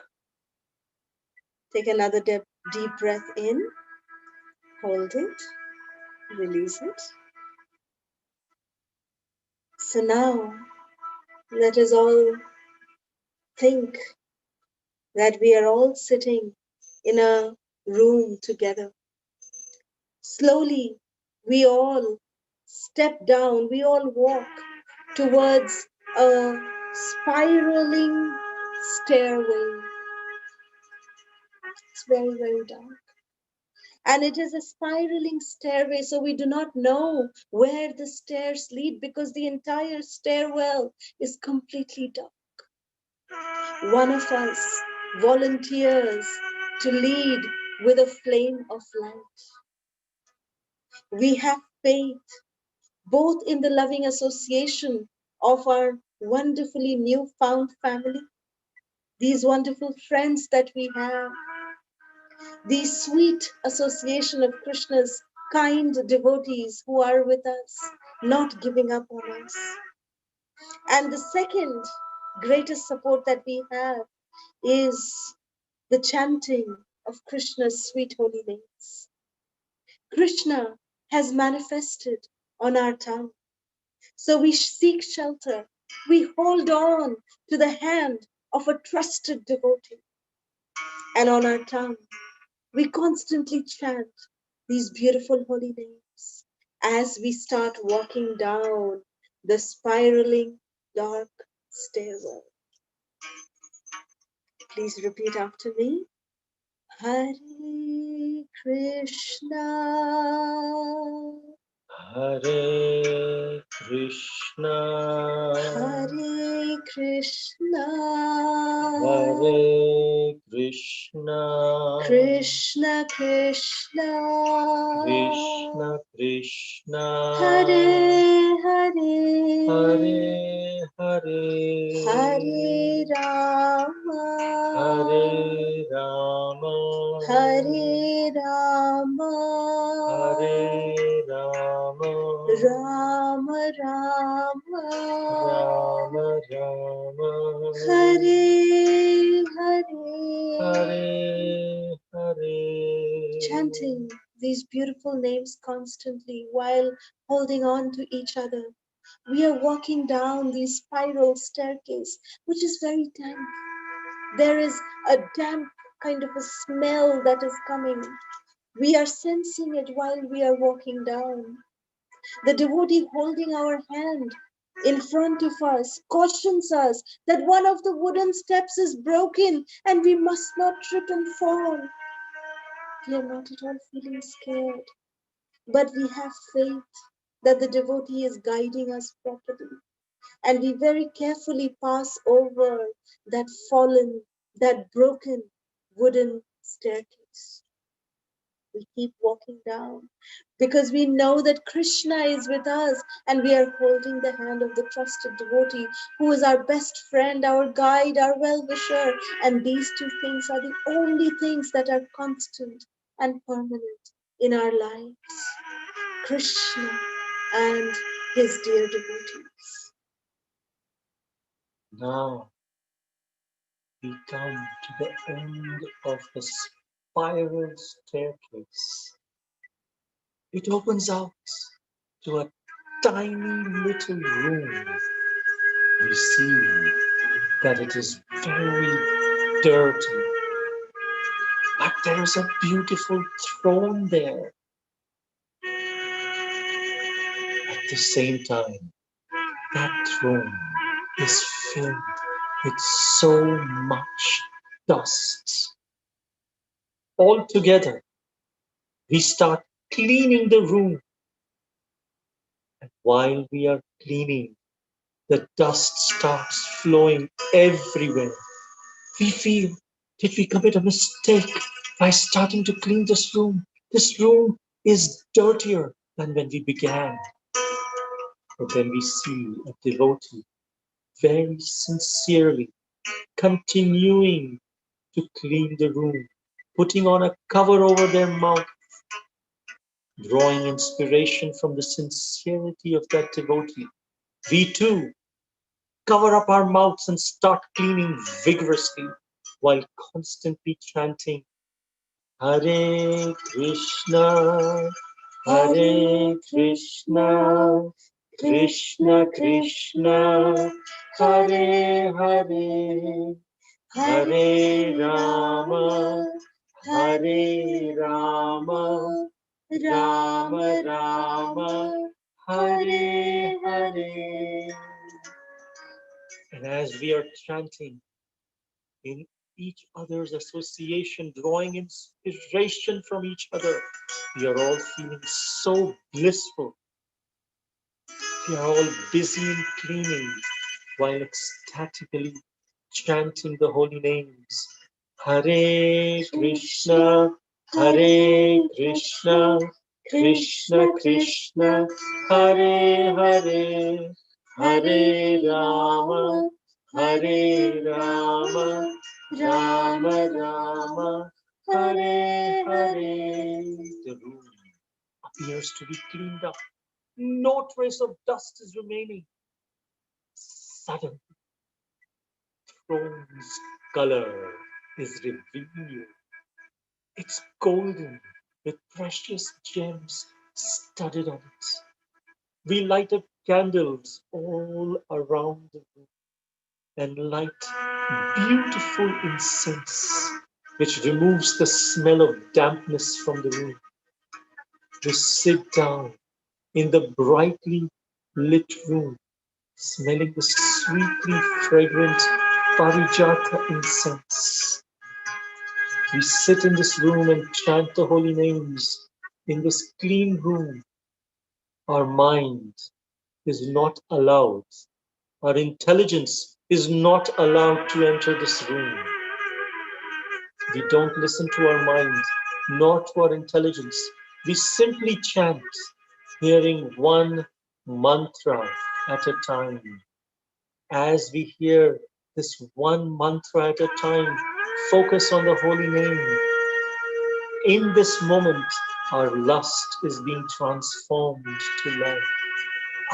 Take another deep breath in, hold it, release it. So now, let us all think that we are all sitting in a room together. Slowly, we all step down, we all walk towards a spiraling stairway. It's very, very dark. And it is a spiraling stairway, so we do not know where the stairs lead because the entire stairwell is completely dark. One of us volunteers to lead with a flame of light. We have faith both in the loving association of our wonderfully newfound family, these wonderful friends that we have, the sweet association of Krishna's kind devotees who are with us, not giving up on us. And the second greatest support that we have is the chanting of Krishna's sweet holy names. Krishna has manifested on our tongue. So we seek shelter. We hold on to the hand of a trusted devotee. And on our tongue, we constantly chant these beautiful holy names as we start walking down the spiraling dark stairwell. Please repeat after me. Hare Krishna, Hare Krishna, Hare Krishna, Hare Krishna, Krishna Krishna, Krishna Krishna, Hare Hare, Hare Hare, Hare Rama, Hare Rama, Hare Rama, Hare Rama, Rama Rama, Rama Rama, Hare Hare. Hare Hare. Chanting these beautiful names constantly while holding on to each other. We are walking down the spiral staircase, which is very damp. There is a damp kind of a smell that is coming. We are sensing it while we are walking down. The devotee holding our hand in front of us cautions us that one of the wooden steps is broken and we must not trip and fall. We are not at all feeling scared, but we have faith that the devotee is guiding us properly. And we very carefully pass over that fallen, that broken wooden staircase. We keep walking down because we know that Krishna is with us and we are holding the hand of the trusted devotee who is our best friend, our guide, our well-wisher. And these two things are the only things that are constant and permanent in our lives. Krishna and his dear devotees. Now we come to the end of the spiral staircase. It opens out to a tiny little room. We see that it is very dirty, but there is a beautiful throne there. At the same time, that throne is filled with so much dust. Altogether, we start cleaning the room. And while we are cleaning, the dust starts flowing everywhere. We feel, did we commit a mistake by starting to clean this room? This room is dirtier than when we began. But then we see a devotee very sincerely continuing to clean the room, putting on a cover over their mouth, drawing inspiration from the sincerity of that devotee. We too cover up our mouths and start cleaning vigorously while constantly chanting Hare Krishna, Hare Krishna, Krishna Krishna, Hare Hare, Hare Rama, Hare Rama, Rama Rama, Hare Hare. And as we are chanting in each other's association, drawing inspiration from each other, we are all feeling so blissful. We are all busy in cleaning while ecstatically chanting the holy names. Hare Krishna, Hare Krishna, Krishna Krishna, Hare Hare, Hare Rama, Hare Rama, Rama Rama, Hare Hare. The room appears to be cleaned up. No trace of dust is remaining. Suddenly, throne's color is revealed. It's golden with precious gems studded on it. We light up candles all around the room. and light beautiful incense which removes the smell of dampness from the room. We sit down in the brightly lit room, smelling the sweetly fragrant Parijata incense. We sit in this room and chant the holy names. In this clean room, our mind is not allowed, our intelligence is not allowed to enter this room. We don't listen to our mind, nor to our intelligence. We simply chant, hearing one mantra at a time. As we hear this one mantra at a time, focus on the holy name. In this moment, our lust is being transformed to love,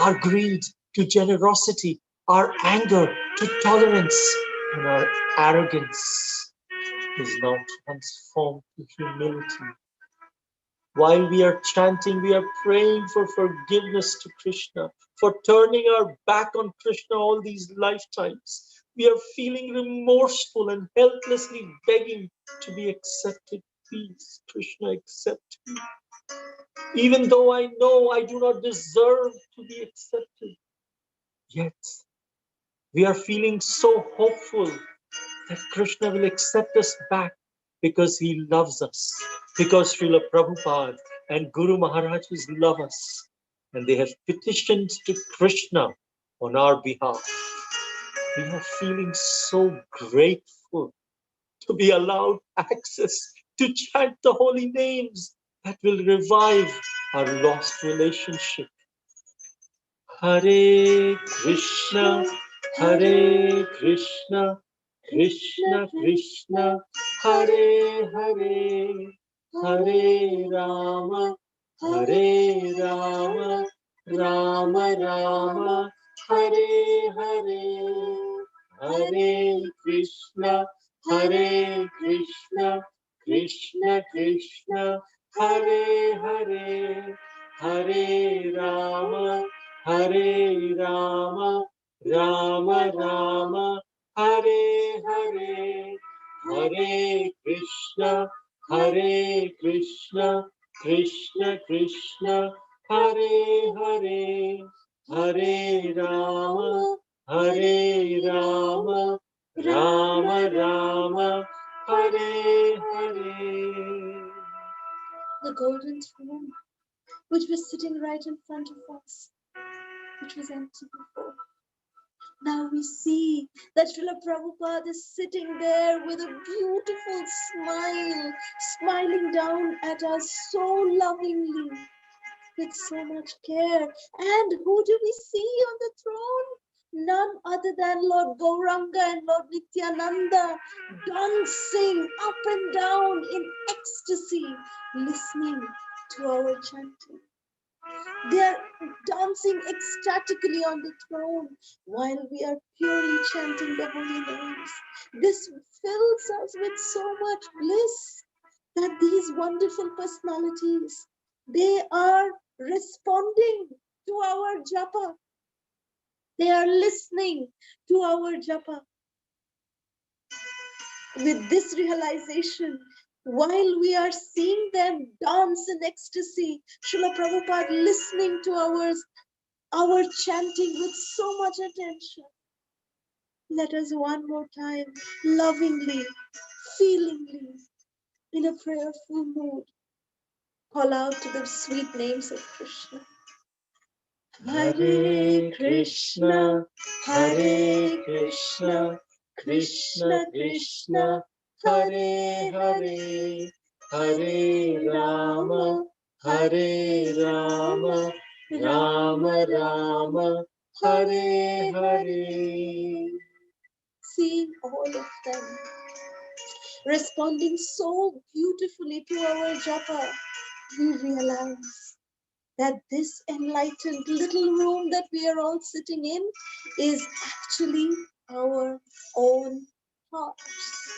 our greed to generosity, our anger to tolerance, and our arrogance is now transformed to humility. While we are chanting, we are praying for forgiveness to Krishna, for turning our back on Krishna all these lifetimes. We are feeling remorseful and helplessly begging to be accepted. Please, Krishna, accept me. Even though I know I do not deserve to be accepted, yet we are feeling so hopeful that Krishna will accept us back because he loves us, because Srila Prabhupada and Guru Maharajs love us, and they have petitioned to Krishna on our behalf. We are feeling so grateful to be allowed access to chant the holy names that will revive our lost relationship. Hare Krishna, Hare Krishna, Krishna Krishna, Hare Hare, Hare Rama, Hare Rama, Rama Rama, Hare Hare, Hare Krishna, Hare Krishna, Krishna Krishna, Hare Hare, Hare Rama, Hare Rama, Rama Rama, Hare Hare, Hare Krishna, Hare Krishna, Krishna Krishna, Hare Hare, Hare Rama, Hare Rama, Rama Rama, Hare Hare. The golden throne, which was sitting right in front of us, which was empty before. Now we see that Srila Prabhupada is sitting there with a beautiful smile, smiling down at us so lovingly, with so much care. And who do we see on the throne? None other than Lord Gauranga and Lord Nityananda, dancing up and down in ecstasy, listening to our chanting. They are dancing ecstatically on the throne while we are purely chanting the holy names. This fills us with so much bliss that these wonderful personalities, they are responding to our japa. They are listening to our japa. With this realization, while we are seeing them dance in ecstasy, Srila Prabhupada listening to our chanting with so much attention. Let us one more time, lovingly, feelingly, in a prayerful mood, call out to the sweet names of Krishna. Hare Krishna, Hare Krishna, Krishna Krishna, Hare Hare, Hare Rama, Hare Rama, Rama Rama, Hare Hare. Seeing all of them responding so beautifully to our japa, we realize that this enlightened little room that we are all sitting in is actually our own hearts,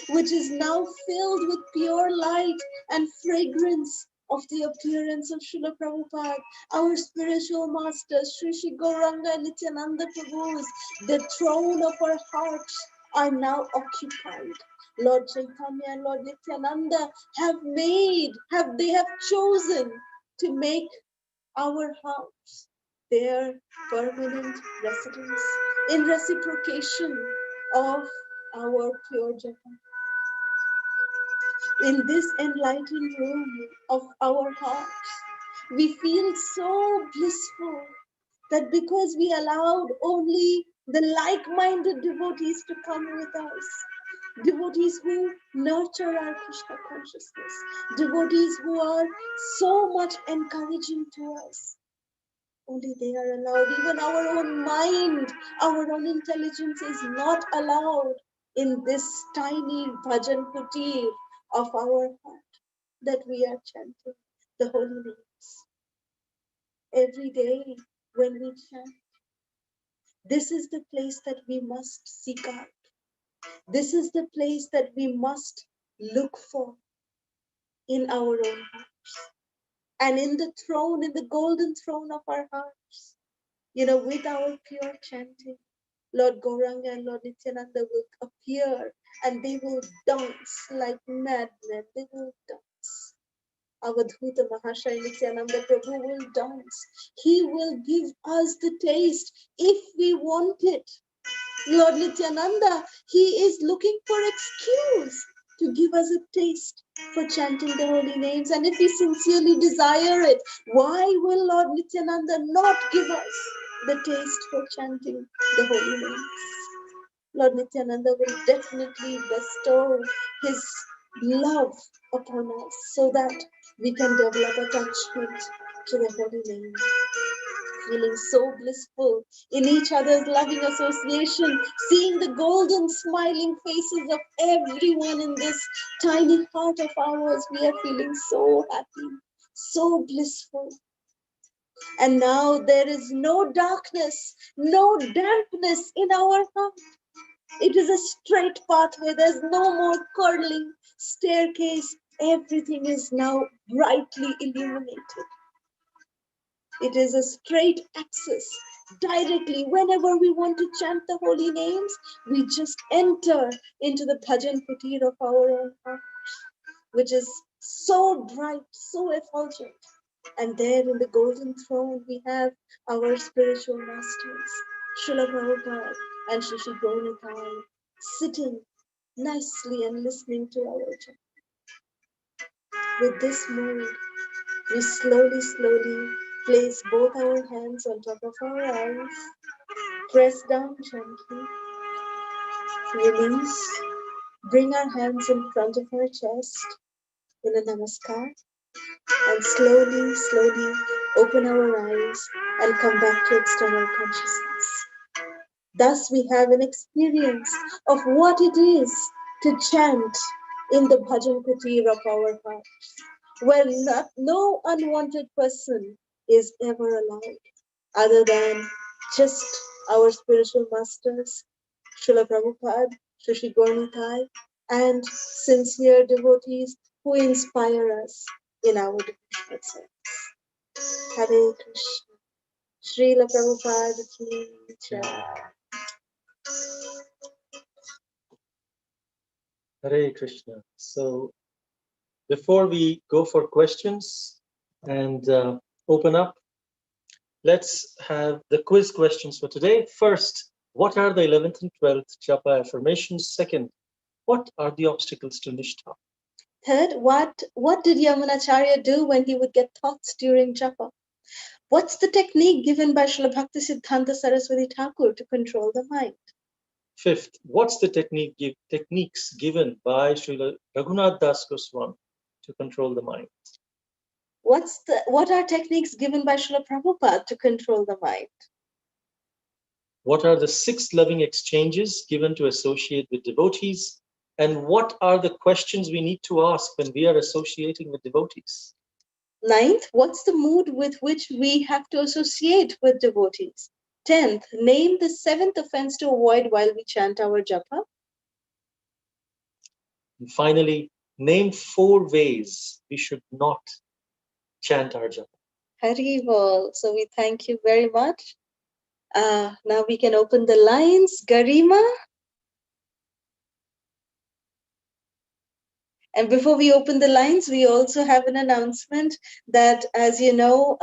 which is now filled with pure light and fragrance of the appearance of Srila Prabhupada, our spiritual masters, Sri Sri Gauranga and Nityananda Prabhus, the throne of our hearts are now occupied. Lord Chaitanya and Lord Nityananda they have chosen to make our house their permanent residence in reciprocation of our pure japa. In this enlightened room of our hearts, we feel so blissful that because we allowed only the like-minded devotees to come with us, devotees who nurture our Krishna consciousness, devotees who are so much encouraging to us, only they are allowed. Even our own mind, our own intelligence is not allowed in this tiny bhajan kutir of our heart that we are chanting the holy names. Every day when we chant, this is the place that we must seek out. This is the place that we must look for in our own hearts. And in the throne, in the golden throne of our hearts, with our pure chanting, Lord Gauranga and Lord Nityananda will appear and they will dance like madmen. They will dance. Avadhuta Mahashaya Nityananda Prabhu will dance. He will give us the taste if we want it. Lord Nityananda, he is looking for excuse to give us a taste for chanting the holy names. And if we sincerely desire it, why will Lord Nityananda not give us the taste for chanting the holy names? Lord Nityananda will definitely bestow his love upon us so that we can develop attachment to the holy name. Feeling so blissful in each other's loving association, seeing the golden smiling faces of everyone in this tiny heart of ours, we are feeling so happy, so blissful. And now there is no darkness, no dampness in our heart. It is a straight pathway. There's no more curling staircase. Everything is now brightly illuminated. It is a straight access. Directly, whenever we want to chant the holy names, we just enter into the bhajan kutir of our own heart, which is so bright, so effulgent. And there in the golden throne, we have our spiritual masters, Srila Prabhupada and Shri Shri Gauranitai, sitting nicely and listening to our chant. With this mood, we slowly place both our hands on top of our eyes, press down gently, release, bring our hands in front of our chest in a namaskar, and slowly open our eyes and come back to external consciousness. Thus we have an experience of what it is to chant in the bhajan kutir of our hearts, where no unwanted person is ever allowed, other than just our spiritual masters, Srila Prabhupada, Sri Sri Gauranitai, and sincere devotees who inspire us in our devotional service. Hare Krishna. Srila Prabhupada ki jai. Hare Krishna. So before we go for questions and open up, let's have the quiz questions for today. First, what are the 11th and 12th Japa affirmations? Second, what are the obstacles to Nishtha? Third, what did Yamunacharya do when he would get thoughts during japa? What's the technique given by Srila Bhakti Siddhanta Saraswati Thakur to control the mind? Fifth, what's the techniques given by Srila Raghunath Das Goswami to control the mind? What are techniques given by Srila Prabhupada to control the mind? What are the 6 loving exchanges given to associate with devotees? And what are the questions we need to ask when we are associating with devotees? Ninth, what's the mood with which we have to associate with devotees? 10th, name the 7th offense to avoid while we chant our japa. And finally, name 4 ways we should not chant our japa. Haribol. So we thank you very much. Now we can open the lines. Garima. And before we open the lines, we also have an announcement that, as you know,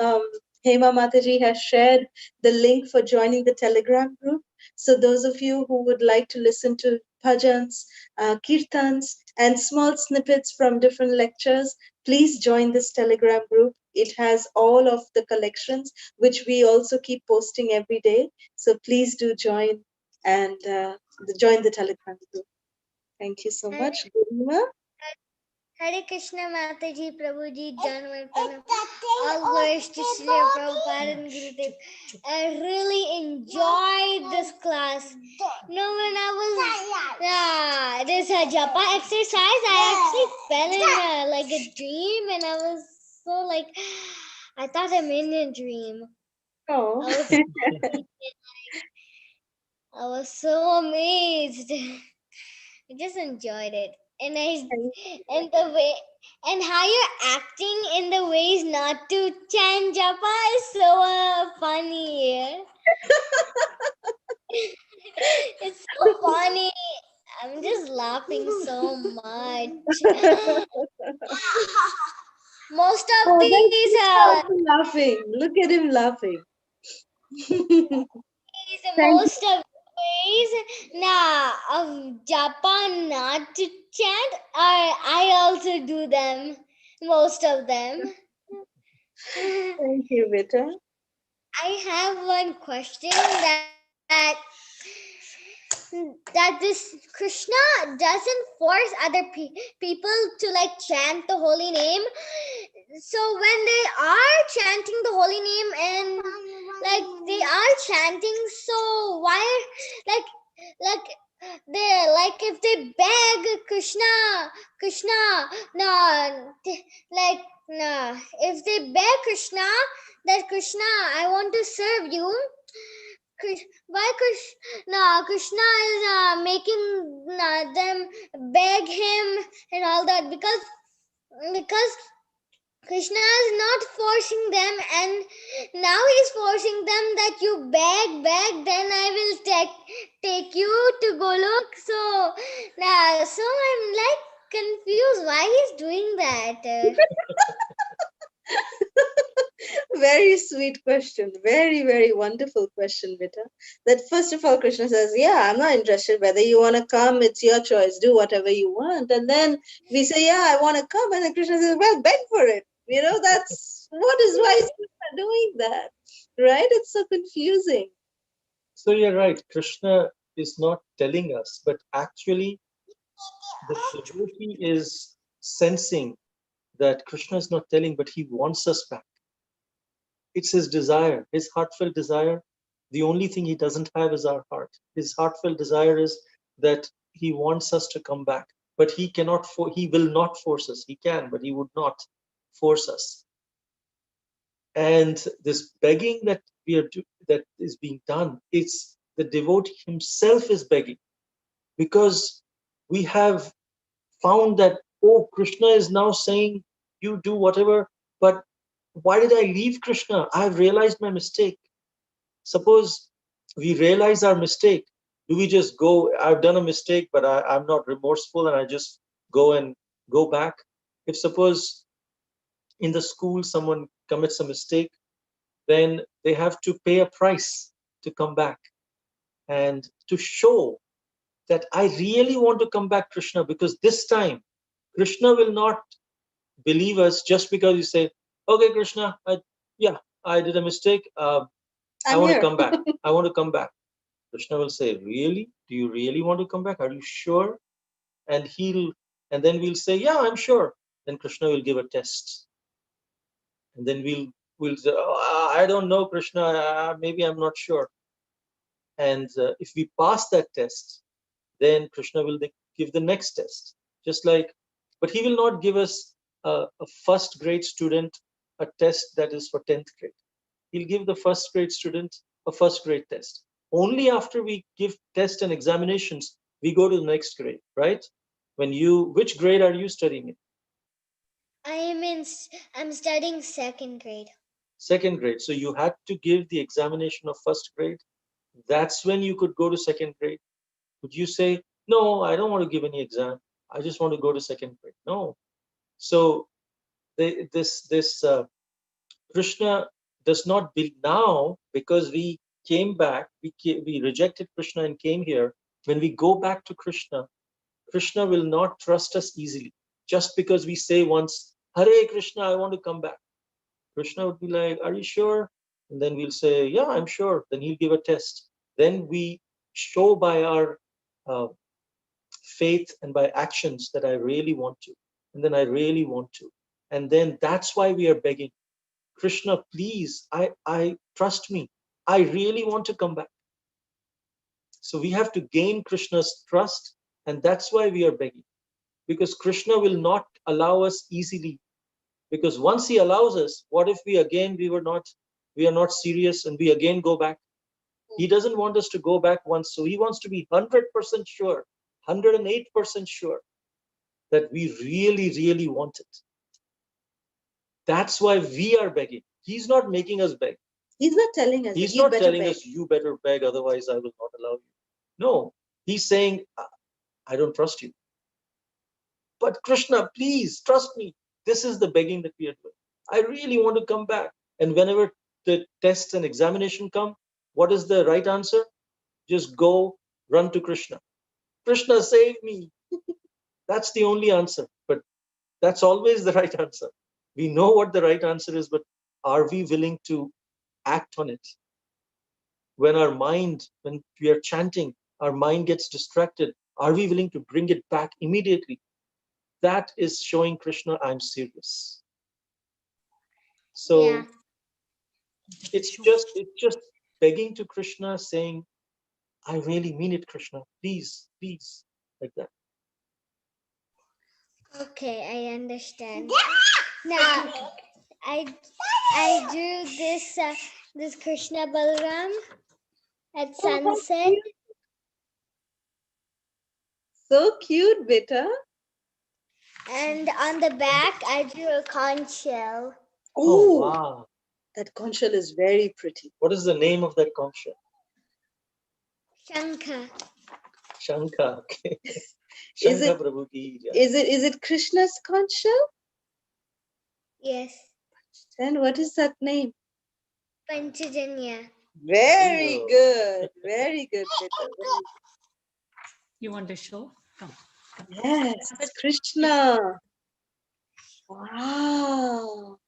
Hema Mataji has shared the link for joining the Telegram group. So those of you who would like to listen to bhajans, kirtans, and small snippets from different lectures, please join this Telegram group. It has all of the collections, which we also keep posting every day. So please do join and join the Telegram group. Thank you so much. Garima. Hare Krishna Mataji, Prabhuji, Janwar Pranam. All glories to Srila Prabhupada and Gurudev. I really enjoyed this class. You know, when I was this japa exercise, I actually fell in like a dream, and I was so like, I thought I'm in a dream. Oh. I was so amazed. I just enjoyed it, and the way and how you're acting in the ways not to chant japa is so funny. It's so funny. I'm just laughing so much. Most of Oh, these he's also ways, laughing. Look at him laughing. Thank you. most of of japa not to chant, I also do them. Most of them. Thank you, Vita. I have one question that this Krishna doesn't force other people to like chant the holy name. So when they are chanting the holy name and like they are chanting, so why like they if they beg Krishna, no, like no, if they beg Krishna that Krishna, I want to serve you. Why Krishna is making them beg him and all that because Krishna is not forcing them, and now he's forcing them that you beg, then I will take you to Golok. So I'm like confused why he's doing that. Very sweet question. Very, very wonderful question, Vita. That first of all, Krishna says, yeah, I'm not interested. Whether you want to come, it's your choice. Do whatever you want. And then we say, yeah, I want to come. And then Krishna says, well, beg for it. You know, why is Krishna doing that? Right? It's so confusing. So you're right. Krishna is not telling us, but actually the devotee is sensing that Krishna is not telling, but he wants us back. It's his desire, his heartfelt desire. The only thing he doesn't have is our heart. His heartfelt desire is that he wants us to come back, but he cannot. He will not force us. He can, but he would not force us. And this begging that that is being done, it's the devotee himself is begging, because we have found that, oh, Krishna is now saying you do whatever, but why did I leave Krishna? I've realized my mistake. Suppose we realize our mistake, do we just go, I've done a mistake, but I'm not remorseful and I just go back? If suppose in the school someone commits a mistake, then they have to pay a price to come back and to show that I really want to come back, Krishna, because this time Krishna will not believe us just because you say, okay, Krishna, I did a mistake. I want to come back. I want to come back. Krishna will say, really? Do you really want to come back? Are you sure? And then we'll say, yeah, I'm sure. Then Krishna will give a test. And then we'll say, oh, I don't know, Krishna, maybe I'm not sure. And if we pass that test, then Krishna will give the next test. Just like, but he will not give us a first grade student a test that is for 10th grade. He'll give the first grade student a first grade test. Only after we give tests and examinations, we go to the next grade, right? Which grade are you studying in? I'm studying second grade. Second grade. So you had to give the examination of first grade. That's when you could go to second grade. Would you say, no, I don't want to give any exam. I just want to go to second grade? No. So this Krishna does not be now, because we came back, we rejected Krishna and came here. When we go back to Krishna, Krishna will not trust us easily. Just because we say once, Hare Krishna, I want to come back. Krishna would be like, are you sure? And then we'll say, yeah, I'm sure. Then he'll give a test. Then we show by our uh, faith and by actions that I really want to. And then I really want to. And then that's why we are begging, Krishna, please, I trust me. I really want to come back. So we have to gain Krishna's trust. And that's why we are begging. Because Krishna will not allow us easily. Because once he allows us, what if we are not serious and we again go back? He doesn't want us to go back once. So he wants to be 100% sure, 108% sure that we really, really want it. That's why we are begging. He's not making us beg. He's not telling us. He's You not better telling beg. us, you better beg, otherwise I will not allow you. No, he's saying, I don't trust you. But Krishna, please trust me. This is the begging that we are doing. I really want to come back. And whenever the tests and examination come, what is the right answer? Just go, run to Krishna. Krishna, save me. That's the only answer. But that's always the right answer. We know what the right answer is, but are we willing to act on it? When we are chanting, our mind gets distracted. Are we willing to bring it back immediately? That is showing Krishna, I'm serious. So Yeah. it's just begging to Krishna, saying, I really mean it, Krishna. Please, please, like that. Okay, I understand. Now, I drew this Krishna Balaram at Oh, how sunset, cute. So cute, beta. and on the back I drew a conch shell. Oh, Oh, wow. that conch shell is very pretty. What is the name of that conch shell? Shankha. Shankha. Okay. Is Shankha it Prabhu ki jai. is it Krishna's conch shell? Yes, Then what is that name? Panchajanya. Very Bingo. good. Very good, beta. Very You want to show? Come. Yes, Krishna. Wow.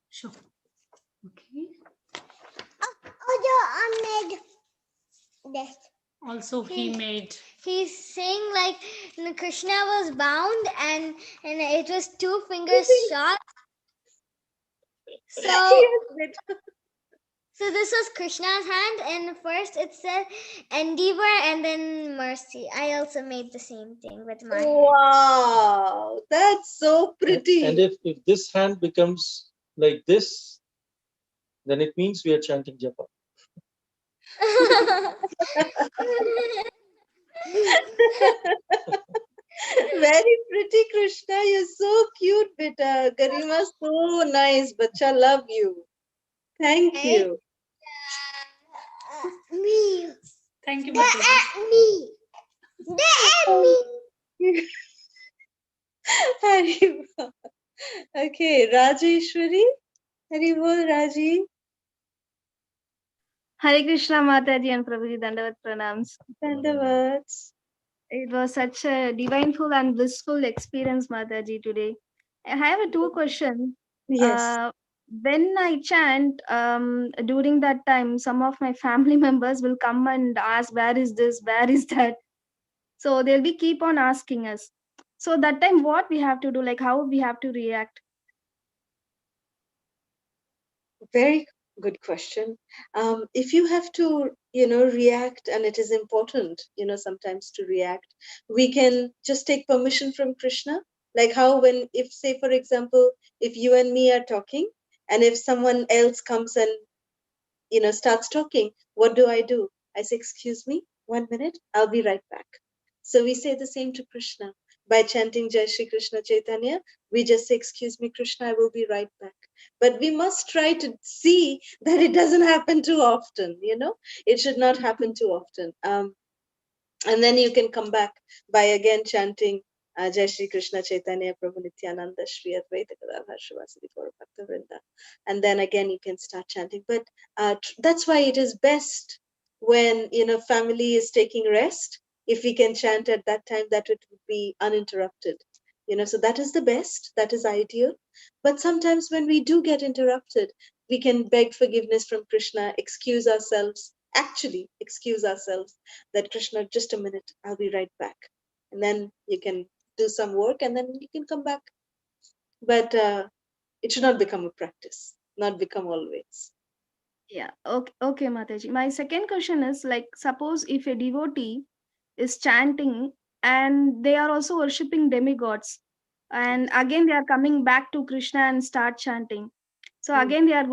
Show. Okay. Oh, I made this. Also, he made. He's saying like Krishna was bound and it was 2 fingers short. So Yes, beta. so this was Krishna's hand, and first it said endeavor and then mercy. I also made the same thing with my hand. Wow, that's so pretty. And if this hand becomes like this, then it means we are chanting japa. Very pretty, Krishna. You're so cute, beta. Garima, so nice. Bacha, love you. Thank you. Me. Thank you, The Mataji. me. The me. Haribol. Okay, Rajeshwari. Haribol, Raji. Hare Krishna Mataji and Prabhuji Dandavat Pranams. Dandavats. It was such a divineful and blissful experience, Mataji, today. I have 2 questions. Yes. When I chant, during that time, some of my family members will come and ask, where is this? Where is that? So they'll be keep on asking us. So that time, what we have to do, like how we have to react? Very good question. If you have to, react, and it is important, sometimes to react, we can just take permission from Krishna. Like how if say, for example, if you and me are talking, and if someone else comes and, starts talking, what do? I say, excuse me, 1 minute, I'll be right back. So we say the same to Krishna. by chanting Jai Shri Krishna Chaitanya, we just say, excuse me, Krishna, I will be right back. But we must try to see that it doesn't happen too often, it should not happen too often. And then you can come back by again chanting Jai Shri Krishna Chaitanya Prabhu Nityananda Shri Advaita Gadadhar Srivasadi Gaura Bhakta Vrinda. And then again you can start chanting. But that's why it is best when family is taking rest. If we can chant at that time, that it would be uninterrupted. So that is the best. That is ideal. But sometimes when we do get interrupted, we can beg forgiveness from Krishna, excuse ourselves, actually excuse ourselves that Krishna, just a minute, I'll be right back. And then you can do some work and then you can come back. But it should not become a practice, not become always. Yeah. Okay, Mataji. My second question is like, suppose if a devotee is chanting and they are also worshipping demigods, and again they are coming back to Krishna and start chanting. So Hmm. again they are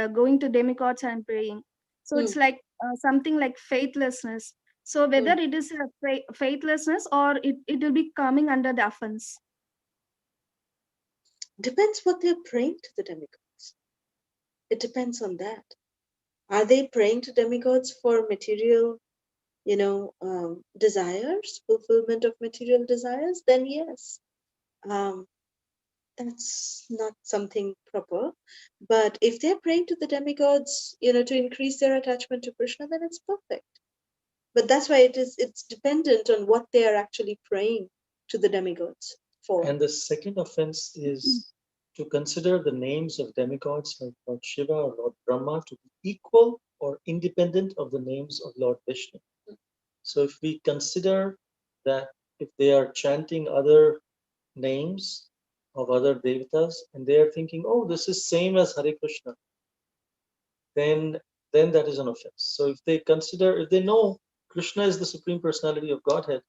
going to demigods and praying. So Hmm. it's like something like faithlessness. So whether Hmm. it is a faithlessness or it will be coming under the offense. Depends what they're praying to the demigods. It depends on that. Are they praying to demigods for material, desires, fulfillment of material desires? Then yes. Um, that's not something proper. But if they're praying to the demigods, to increase their attachment to Krishna, then it's perfect. But that's why it's dependent on what they are actually praying to the demigods for. And the second offense is to consider the names of demigods like Lord Shiva or Lord Brahma to be equal or independent of the names of Lord Vishnu. So if we consider that if they are chanting other names of other devatas and they are thinking, oh, this is same as Hare Krishna, then that is an offense. So if they know Krishna is the Supreme Personality of Godhead,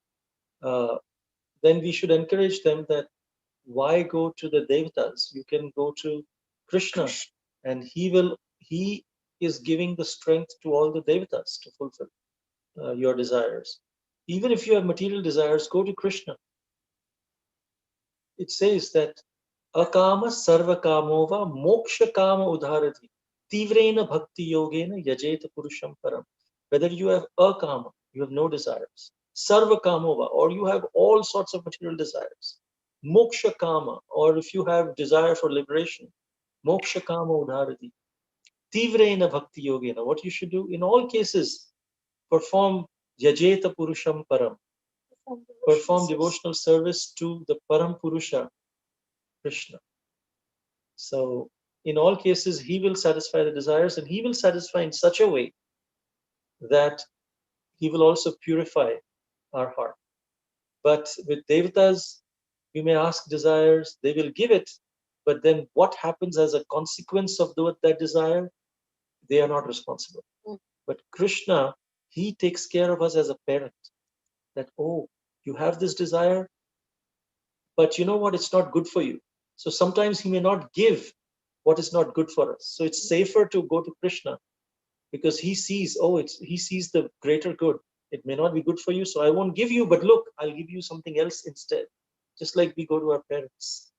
then we should encourage them that why go to the devatas? You can go to Krishna, and he is giving the strength to all the devatas to fulfill your desires. Even if you have material desires, go to Krishna. It says that akama sarva kamova moksha kama udharati tivrena bhakti yogena yajeta purusham param. Whether you have akama, you have no desires, sarva kamova, or you have all sorts of material desires, moksha kama, or if you have desire for liberation, moksha kama udharati tivrena bhakti yogena. What you should do in all cases, perform yajeta purusham param, perform devotional service to the param purusha, Krishna. So in all cases, he will satisfy the desires, and he will satisfy in such a way that he will also purify our heart. But with devatas, we may ask desires, they will give it, but then what happens as a consequence of that desire, they are not responsible. But Krishna, he takes care of us as a parent. That, oh, you have this desire, but you know what? It's not good for you. So sometimes he may not give what is not good for us. So it's safer to go to Krishna because he sees, he sees the greater good. It may not be good for you, so I won't give you, but look, I'll give you something else instead. Just like we go to our parents.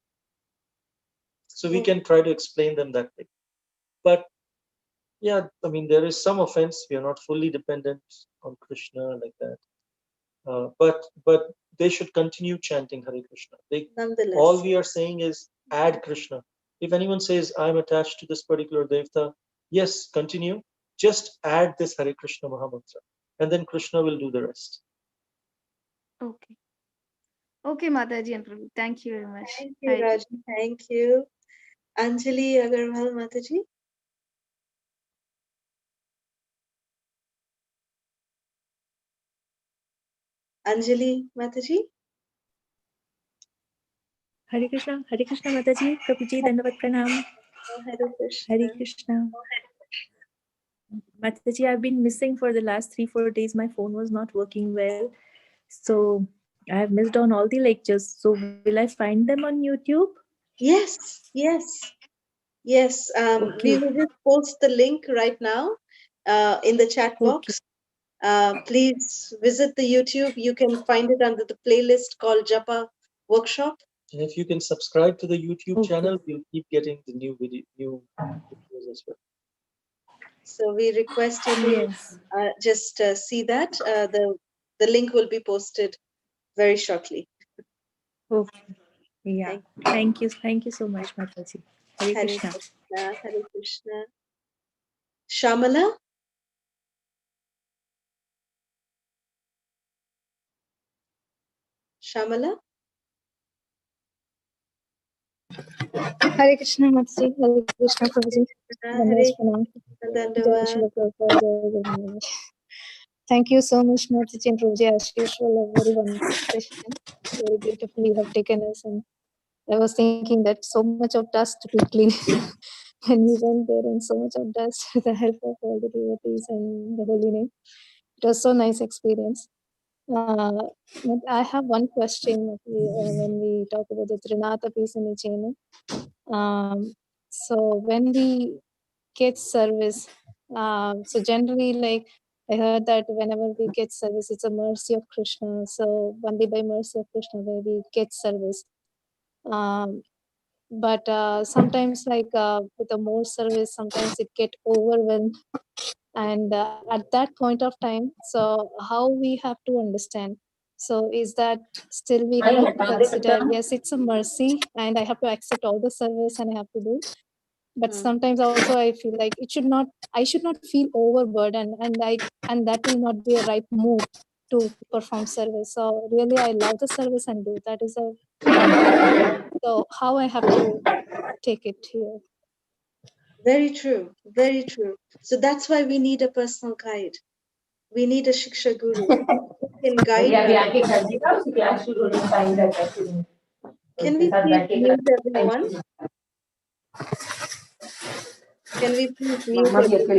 So we can try to explain them that way. But yeah, I mean, there is some offense. We are not fully dependent on Krishna like that. But they should continue chanting Hare Krishna. Nonetheless. All we are saying is add Krishna. If anyone says, I'm attached to this particular Devta, yes, continue. Just add this Hare Krishna Mahamantra. And then Krishna will do the rest. Okay. Okay, Mataji and Prabhu. Thank you very much. Thank you, Raj. Thank you. Anjali Agarwal Mataji. Anjali Mataji. Hare Krishna Mataji, Prabhuji, Dandavat Pranam. Hare Krishna. Hare Krishna. Mataji, I've been missing for the last 3-4 days. My phone was not working well. So I have missed on all the lectures. So will I find them on YouTube? Yes, yes, yes. Okay. We will just post the link right now in the chat box. Please visit the YouTube. You can find it under the playlist called Japa Workshop. And if you can subscribe to the YouTube Okay. channel, we'll keep getting the new videos as well. So we request you to Yes. just see that. The link will be posted very shortly. Okay. Yeah. Thank you. Thank you so much, Mataji. Hare Hare Krishna. Krishna. Hare Krishna. Shamala? Shamala? Hare Krishna, Matsi. Hare Krishna, Prabhuji. Hare Namaste, Pranam. Jai Dandavad. Srila Prabhupada, Jai Guru Maharaj. Thank you so much, Matsi and Prabhuji. As usual, a very wonderful session. Very beautifully you have taken us. And I was thinking that so much of dust to be clean when we went there, and so much of dust with the help of all the devotees and the holy name. It was so nice experience. But I have one question when we talk about the Trinata piece in the chain. So when we get service, so generally, like I heard that whenever we get service, it's a mercy of Krishna. So only by mercy of Krishna where we get service. But sometimes, like with the more service, sometimes it get overwhelmed. And at that point of time, so how we have to understand? So is that still we have to consider? Yes, it's a mercy, and I have to accept all the service, and I have to do. But sometimes also I feel like I should not feel overburdened, and that will not be a right mood to perform service. So really I love the service and do. That is a one thing. So how I have to take it here? Very true. Very true. So that's why we need a personal guide. We need a Shiksha Guru who can guide us. Can we please mute everyone? Can we please mute everyone?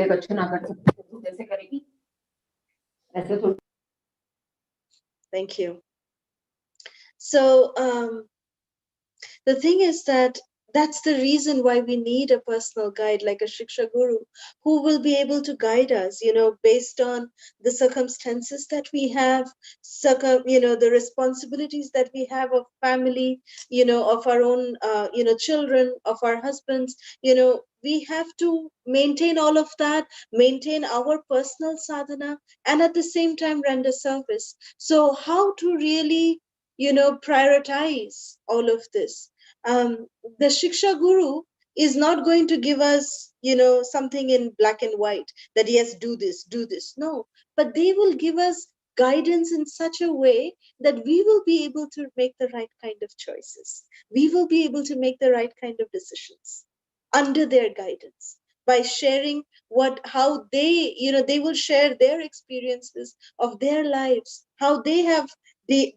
Thank you. So the thing is that that's the reason why we need a personal guide like a Shiksha Guru who will be able to guide us, based on the circumstances that we have, the responsibilities that we have of family, of our own, children, of our husbands, we have to maintain all of that, maintain our personal sadhana, and at the same time render service. So how to really prioritize all of this? The Shiksha Guru is not going to give us, something in black and white that yes, do this, do this. No, but they will give us guidance in such a way that we will be able to make the right kind of choices. We will be able to make the right kind of decisions under their guidance by sharing how they will share their experiences of their lives, how they have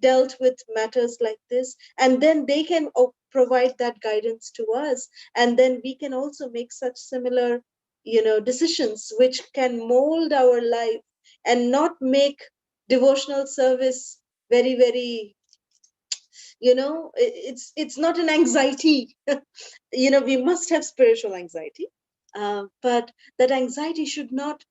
dealt with matters like this, and then they can provide that guidance to us, and then we can also make such similar decisions which can mold our life and not make devotional service very, very, it's not an anxiety. We must have spiritual anxiety, but that anxiety should not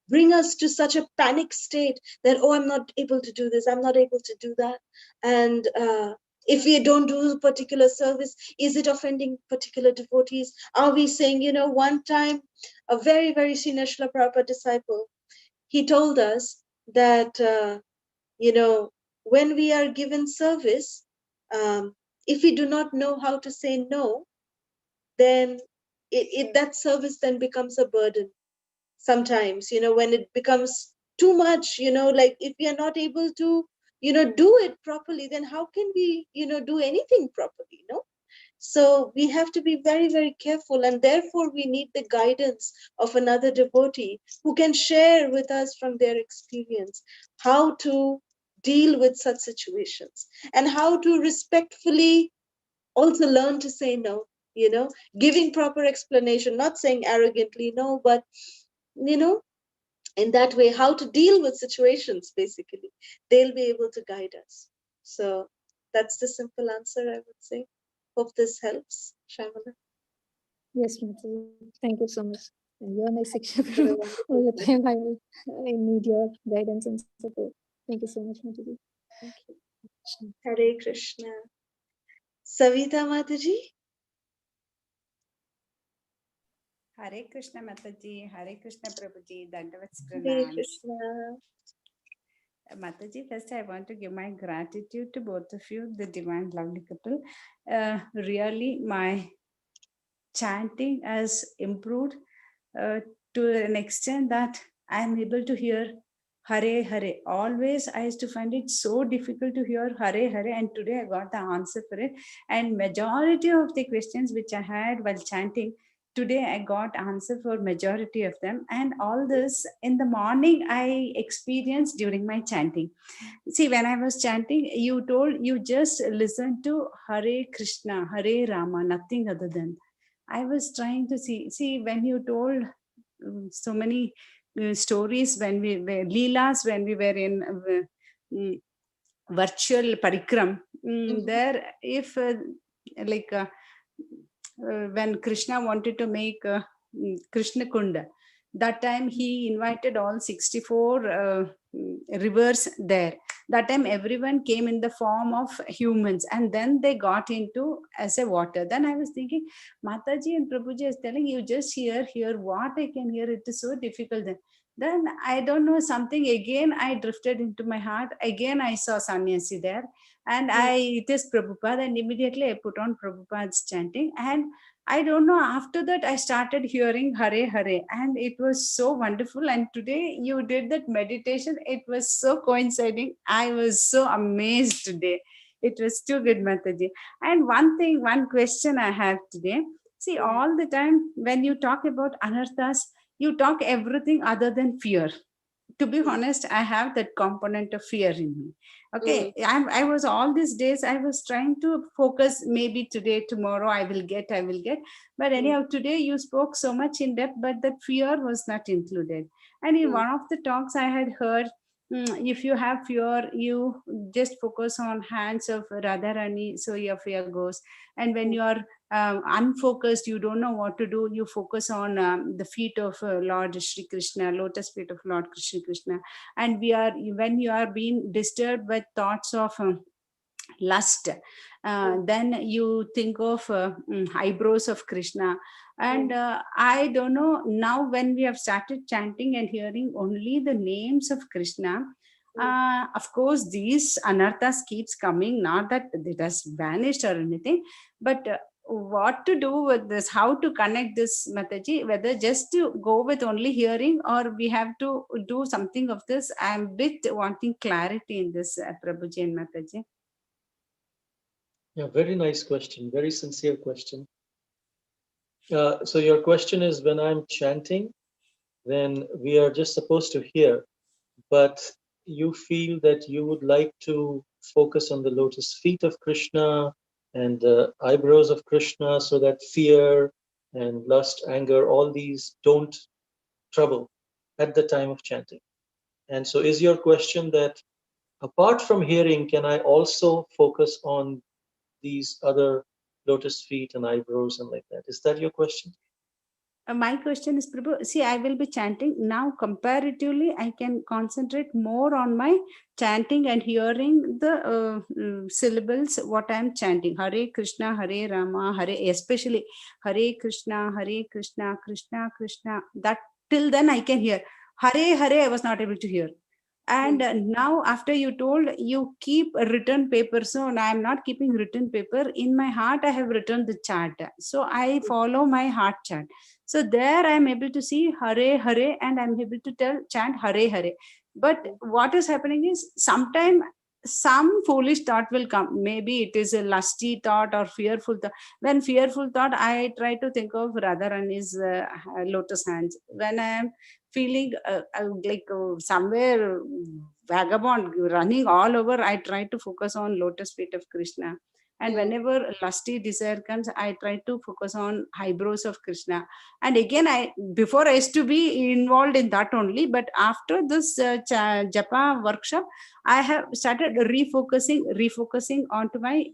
bring us to such a panic state that, oh, I'm not able to do this, I'm not able to do that. And if we don't do a particular service, is it offending particular devotees? Are we saying, one time a very, very senior Srila Prabhupada disciple, he told us that when we are given service, if we do not know how to say no, then that service then becomes a burden. Sometimes, when it becomes too much, like if we are not able to do it properly, then how can we do anything properly? So we have to be very, very careful, and therefore we need the guidance of another devotee who can share with us from their experience how to deal with such situations and how to respectfully also learn to say no, giving proper explanation, not saying arrogantly no, but in that way, how to deal with situations, basically. They'll be able to guide us. So that's the simple answer, I would say. Hope this helps, Shamala. Yes, Matthew. Thank you so much. You are my Shiksha What a Guru. wonderful All the question. time I need your guidance and support. Thank you so much, Mataji. Thank you. Hare Krishna. Savita Mataji. Hare Krishna Mataji, Hare Krishna Prabhuji, Dandavats Hare pranams. Krishna. Mataji, first I want to give my gratitude to both of you, the divine lovely couple. Really, my chanting has improved uh, to an extent that I am able to hear Hare Hare. Always I used to find it so difficult to hear Hare Hare, and today I got the answer for it. And majority of the questions which I had while chanting, today I got answer for majority of them. And all this in the morning I experienced during my chanting. See, when I was chanting, you told you just listen to Hare Krishna, Hare Rama, nothing other than. I was trying to see when you told so many stories when we were Leelas, when we were in mm, virtual parikram, there, if like when Krishna wanted to make Krishna Kunda, that time he invited all 64 rivers there. That time everyone came in the form of humans, and then they got into as a water. Then I was thinking, Mataji and Prabhuji is telling you just hear what I can hear. It is so difficult. Then I don't know, something again I drifted into my heart. Again I saw sannyasi there, and it is Prabhupada, and immediately I put on Prabhupada's chanting. And I don't know, after that I started hearing Hare Hare, and it was so wonderful. And today you did that meditation, it was so coinciding. I was so amazed today. It was too good, Mataji. And one question I have today. See, all the time when you talk about anarthas, you talk everything other than fear. To be honest, I have that component of fear in me. Okay, I was all these days I was trying to focus, maybe today tomorrow I will get. But anyhow, today you spoke so much in depth, but that fear was not included. And in one of the talks I had heard, if you have fear, you just focus on hands of Radharani, so your fear goes. And when you are unfocused, you don't know what to do, you focus on the feet of Lord Shri Krishna, lotus feet of Lord Shri Krishna. And when you are being disturbed by thoughts of lust, then you think of eyebrows of Krishna. And I don't know, now when we have started chanting and hearing only the names of Krishna, of course these anarthas keeps coming, not that it has vanished or anything, but what to do with this, how to connect this, Mataji, whether just to go with only hearing or we have to do something of this. I'm a bit wanting clarity in this, Prabhuji and Mataji. Yeah, very nice question, very sincere question. So your question is, when I'm chanting, then we are just supposed to hear, but you feel that you would like to focus on the lotus feet of Krishna and the eyebrows of Krishna, so that fear and lust, anger, all these don't trouble at the time of chanting. And so is your question that apart from hearing, can I also focus on these other lotus feet and eyebrows and like that? Is that your question? My question is, Prabhu, see, I will be chanting now. Comparatively, I can concentrate more on my chanting and hearing the syllables, what I am chanting. Hare Krishna, Hare Rama, Hare, especially Hare Krishna, Hare Krishna, Krishna Krishna. That till then I can hear. Hare Hare, I was not able to hear. And now after you told you keep a written paper, so I am not keeping written paper. In my heart I have written the chant, so I follow my heart chant. So there I am able to see Hare Hare, and I am able to chant Hare Hare. But what is happening is, sometime some foolish thought will come. Maybe it is a lusty thought or fearful thought. When fearful thought, I try to think of Radharani's lotus hands. When I am feeling somewhere vagabond running all over, I try to focus on lotus feet of Krishna. And whenever lusty desire comes, I try to focus on eyebrows of Krishna. And again, before I used to be involved in that only, but after this Japa workshop, I have started refocusing onto my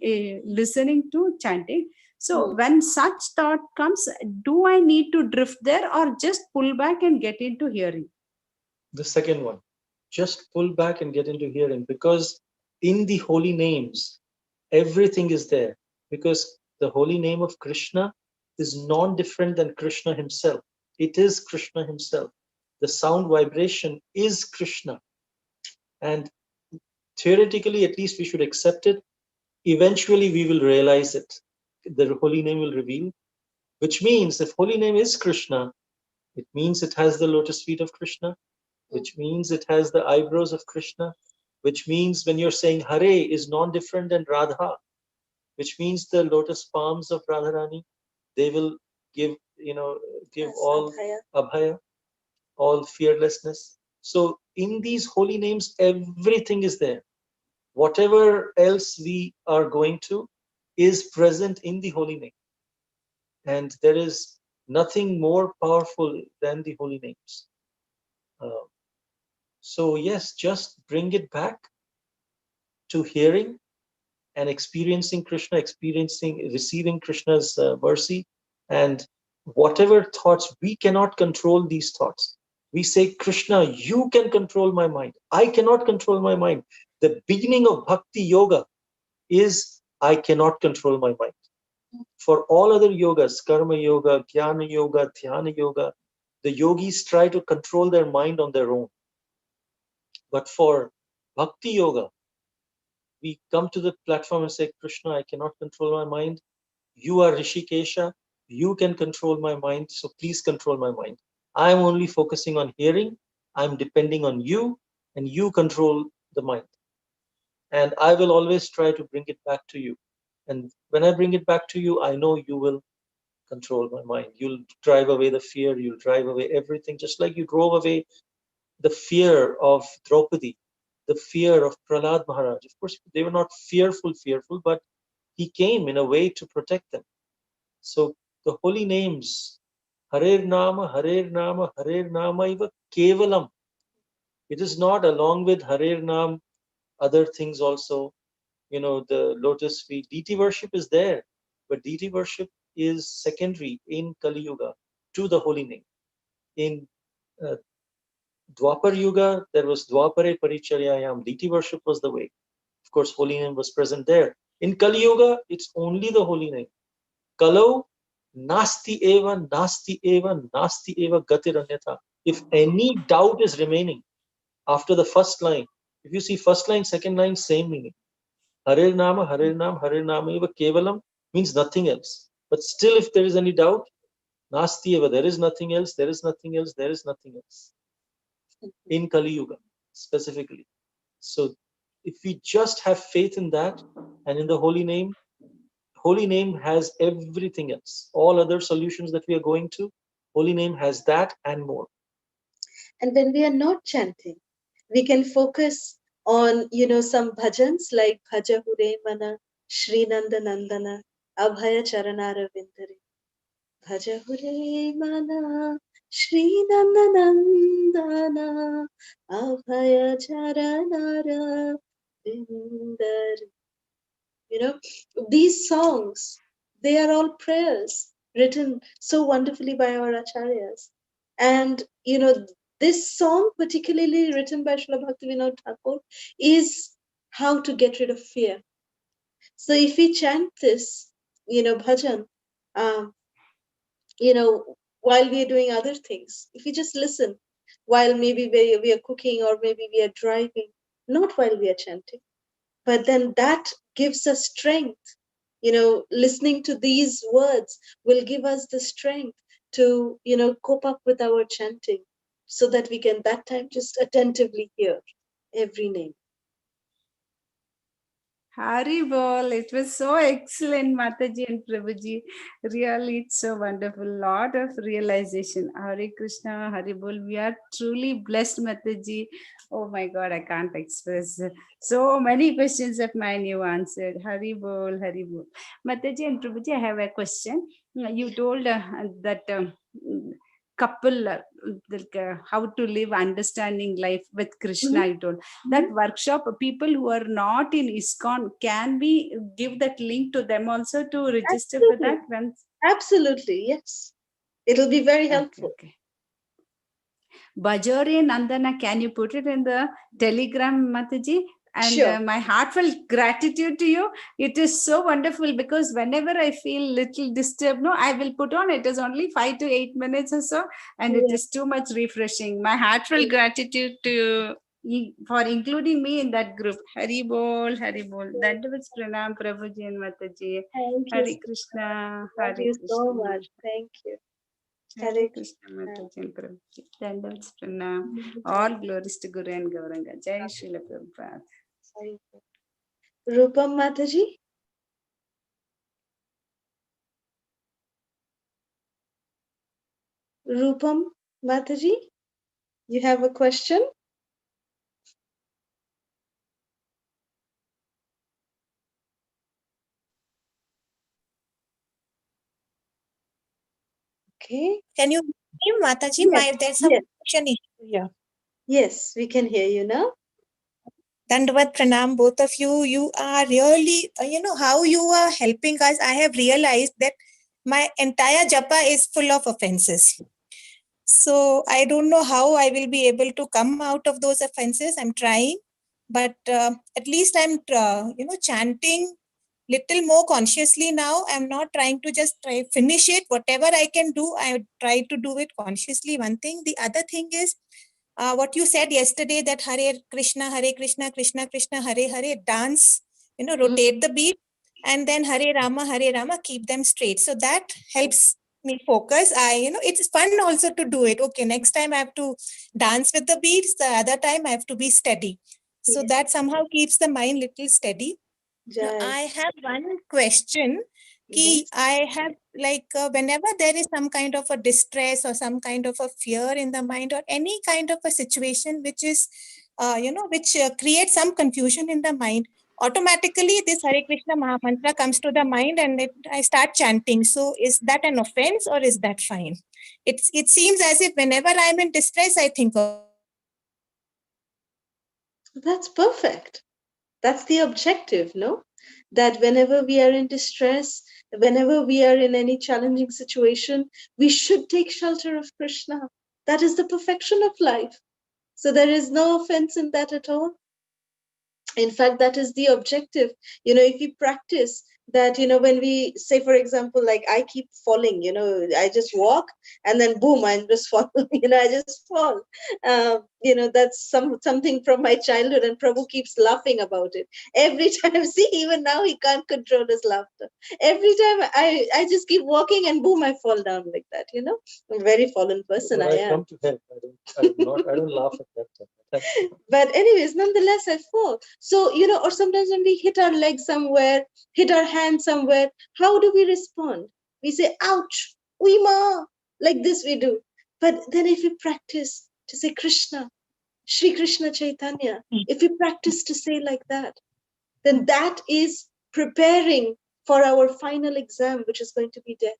listening to chanting. So when such thought comes, do I need to drift there or just pull back and get into hearing? The second one, just pull back and get into hearing, because in the holy names, everything is there. Because the holy name of Krishna is non-different than Krishna himself. It is Krishna himself. The sound vibration is Krishna. And theoretically, at least we should accept it. Eventually, we will realize it. The holy name will reveal, which means if holy name is Krishna, it means it has the lotus feet of Krishna, which means it has the eyebrows of Krishna, which means when you're saying Hare is non-different than Radha, which means the lotus palms of Radharani, they will give, give all abhaya, all fearlessness. So in these holy names, everything is there. Whatever else we are going to is present in the holy name. And there is nothing more powerful than the holy names. So yes, just bring it back to hearing and experiencing Krishna, receiving Krishna's mercy. And whatever thoughts, we cannot control these thoughts. We say, Krishna, you can control my mind. I cannot control my mind. The beginning of bhakti yoga is I cannot control my mind. For all other yogas, karma yoga, jnana yoga, dhyana yoga, the yogis try to control their mind on their own. But for bhakti yoga, we come to the platform and say, Krishna, I cannot control my mind. You are Rishikesha. You can control my mind. So please control my mind. I'm only focusing on hearing. I'm depending on you, and you control the mind. And I will always try to bring it back to you. And when I bring it back to you, I know you will control my mind. You'll drive away the fear. You'll drive away everything, just like you drove away the fear of Draupadi, the fear of Prahlad Maharaj. Of course, they were not fearful, but he came in a way to protect them. So the holy names, Harer Nama, Harer Nama, Harer Nama Iva Kevalam. It is not along with Harer Nam, other things also, the lotus feet. Deity worship is there, but deity worship is secondary in Kali Yuga to the holy name. In uh, Dwapar Yuga, there was Dwapare Paricharyayam. Deity worship was the way. Of course, holy name was present there. In Kali Yuga, it's only the holy name. Kalau nasti eva, nasti eva, nasti eva gatir anyatha. If any doubt is remaining after the first line, if you see first line, second line, same meaning. Harer Nama, Harer Nama eva kevalam means nothing else. But still, if there is any doubt, nasti eva, there is nothing else, there is nothing else, there is nothing else. In Kali Yuga, specifically. So if we just have faith in that and in the holy name has everything else. All other solutions that we are going to, holy name has that and more. And when we are not chanting, we can focus on, some bhajans like Bhaja Hure Mana, Shri Nanda Nandana, Abhaya Charanara Vindare. Bhaja Hure Mana, Shri Nanda Nandana, Abhaya Charanara Vindare. These songs, they are all prayers written so wonderfully by our acharyas. And, this song, particularly written by Srila Bhaktivinoda Thakur, is how to get rid of fear. So if we chant this, bhajan, um, while we are doing other things, if we just listen while maybe we are cooking or maybe we are driving, not while we are chanting, but then that gives us strength. Listening to these words will give us the strength to cope up with our chanting, so that we can that time just attentively hear every name. Haribol, it was so excellent, Mataji and Prabhuji. Really, it's so wonderful. Lot of realization. Hare Krishna, Haribol. We are truly blessed, Mataji. Oh my God, I can't express. So many questions of mine you answered. Haribol, Haribol. Mataji and Prabhuji, I have a question. You told that couple how to live understanding life with Krishna. You told that workshop, people who are not in ISKCON, can we give that link to them also to register for that? Absolutely, yes. It'll be very helpful. Okay. Bajori Nandana, can you put it in the Telegram, Mataji? And Sure. My heartfelt gratitude to you. It is so wonderful because whenever I feel little disturbed, no, I will put on. It is only 5 to 8 minutes or so, and it is too much refreshing. My heartfelt gratitude to you for including me in that group. Hari Bol, Hari Bol. Dandavats Pranam, Prabhuji and Mataji. Thank Hare you. Krishna. Thank Hare you so Krishna. much. Thank you. Hare Krishna, Mataji and Prabhuji. Dandavats Pranam. All glories to Guru and Gauranga. Jai Srila Prabhupada. Rupam Mataji? Rupam Mataji, you have a question? Okay. Can you hear me, Mataji? Yes. There's some connection issue here. Yes, we can hear you now. Dandavat Pranam, both of you. You are really, how you are helping us. I have realized that my entire japa is full of offenses. So I don't know how I will be able to come out of those offenses. I'm trying, but at least I'm, chanting little more consciously now. I'm not trying to just finish it. Whatever I can do, I try to do it consciously. One thing. The other thing is, what you said yesterday, that Hare Krishna, Krishna Krishna, Hare Hare, dance, rotate the beat, and then Hare Rama, keep them straight. So that helps me focus. It's fun also to do it. Okay, next time I have to dance with the beats. The other time I have to be steady. So that somehow keeps the mind little steady. Now, I have one question. I have whenever there is some kind of a distress or some kind of a fear in the mind or any kind of a situation which is, which creates some confusion in the mind, automatically this Hare Krishna Maha Mantra comes to the mind and I start chanting. So is that an offense or is that fine? It seems as if whenever I'm in distress, I think of. That's perfect. That's the objective, no? That whenever we are in distress, whenever we are in any challenging situation, we should take shelter of Krishna. That is the perfection of life. So there is no offense in that at all. In fact, that is the objective. If we practice that, when we say, for example, like I keep falling, I just walk and then boom, I'm just falling, I just fall. That's something from my childhood, and Prabhu keeps laughing about it every time. See, even now he can't control his laughter. Every time I just keep walking and boom, I fall down like that. I'm a very fallen person. But I I am. come to help. I don't laugh at that time. But anyways, nonetheless, I fall. So, or sometimes when we hit our leg somewhere, hit our hand somewhere, how do we respond? We say, ouch, uima, like this we do. But then if we practice to say Krishna, Sri Krishna Chaitanya, if we practice to say like that, then that is preparing for our final exam, which is going to be death.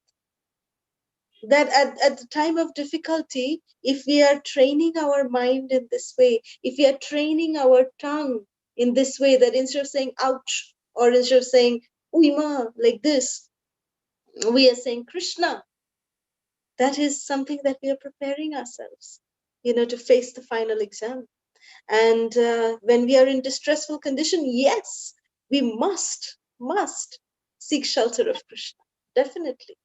That at the time of difficulty, if we are training our mind in this way, if we are training our tongue in this way, that instead of saying ouch or instead of saying uima like this, we are saying Krishna, that is something that we are preparing ourselves, to face the final exam. And when we are in distressful condition, yes, we must seek shelter of Krishna, definitely.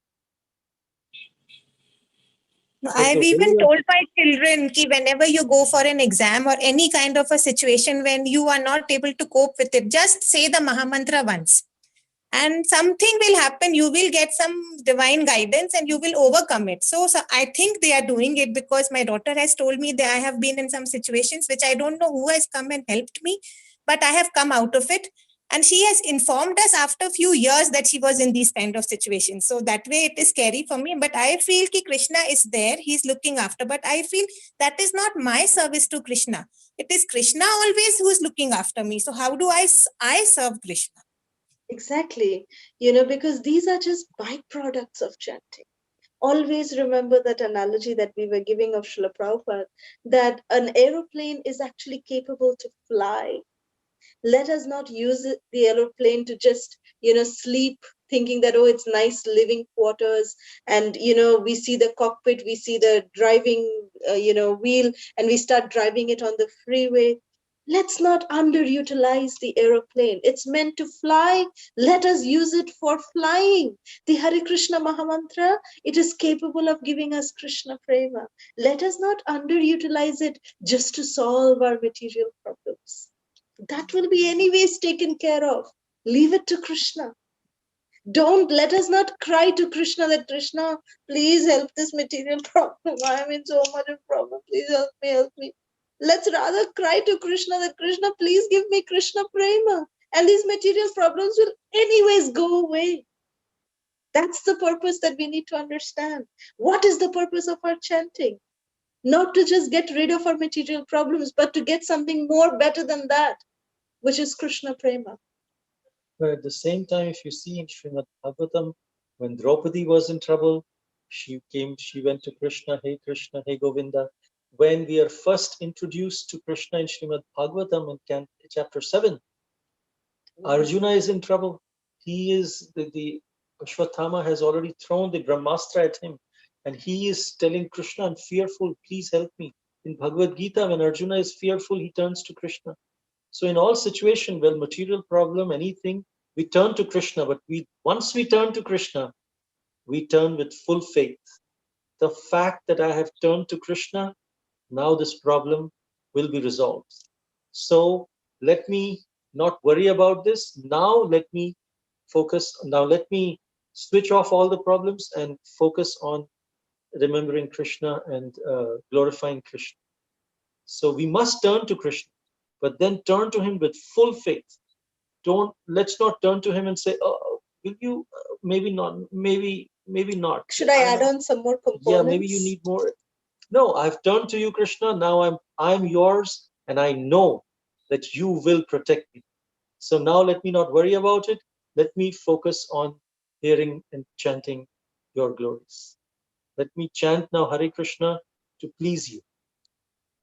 I've even told my children that whenever you go for an exam or any kind of a situation when you are not able to cope with it, just say the Mahamantra once. And something will happen. You will get some divine guidance and you will overcome it. So I think they are doing it because my daughter has told me that I have been in some situations which I don't know who has come and helped me, but I have come out of it. And she has informed us after a few years that she was in these kind of situations. So that way it is scary for me. But I feel ki Krishna is there. He's looking after. But I feel that is not my service to Krishna. It is Krishna always who is looking after me. So how do I serve Krishna? Exactly. Because these are just byproducts of chanting. Always remember that analogy that we were giving of Srila Prabhupada, that an aeroplane is actually capable to fly. Let us not use the aeroplane to just sleep, thinking that, oh, it's nice living quarters, and we see the cockpit, we see the driving wheel, and we start driving it on the freeway. Let's not underutilize the aeroplane. It's meant to fly. Let us use it for flying. The Hare Krishna Mahamantra, it is capable of giving us Krishna prema. Let us not underutilize it just to solve our material problems. That will be anyways taken care of. Leave it to Krishna. Don't let us not cry to Krishna that Krishna, please help this material problem. I am in so much of problem. Please help me, help me. Let's rather cry to Krishna that Krishna, please give me Krishna prema. And these material problems will anyways go away. That's the purpose that we need to understand. What is the purpose of our chanting? Not to just get rid of our material problems, but to get something more better than that, which is Krishna prema. But at the same time, if you see in Srimad Bhagavatam, when Draupadi was in trouble, she went to Krishna, hey Govinda. When we are first introduced to Krishna in Srimad Bhagavatam in chapter 7, Arjuna is in trouble. He is the Ashwatthama has already thrown the Brahmastra at him, and he is telling Krishna, I'm fearful, please help me. In Bhagavad Gita, when Arjuna is fearful, he turns to Krishna. So in all situations, well, material problem, anything, we turn to Krishna. But once we turn to Krishna, we turn with full faith. The fact that I have turned to Krishna, now this problem will be resolved. So let me not worry about this. Now let me focus. Now let me switch off all the problems and focus on remembering Krishna and glorifying Krishna. So we must turn to Krishna, but then turn to him with full faith. Let's not turn to him and say, oh, will you, maybe not, maybe not. Should I add on some more components? Yeah, maybe you need more. No, I've turned to you, Krishna. Now I'm yours, and I know that you will protect me. So now let me not worry about it. Let me focus on hearing and chanting your glories. Let me chant now Hare Krishna to please you,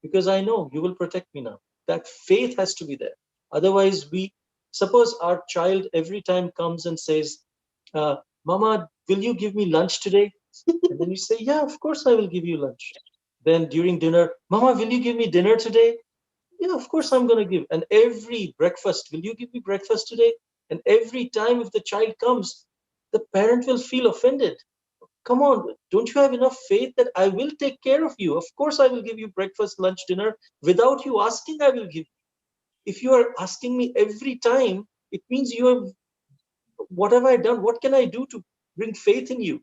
because I know you will protect me now. That faith has to be there. Otherwise, suppose our child every time comes and says, Mama, will you give me lunch today? And then you say, yeah, of course I will give you lunch. Then during dinner, Mama, will you give me dinner today? Yeah, of course I'm going to give. And every breakfast, will you give me breakfast today? And every time if the child comes, the parent will feel offended. Come on, don't you have enough faith that I will take care of you? Of course I will give you breakfast, lunch, dinner. Without you asking, I will give you. If you are asking me every time, it means you have, what have I done? What can I do to bring faith in you?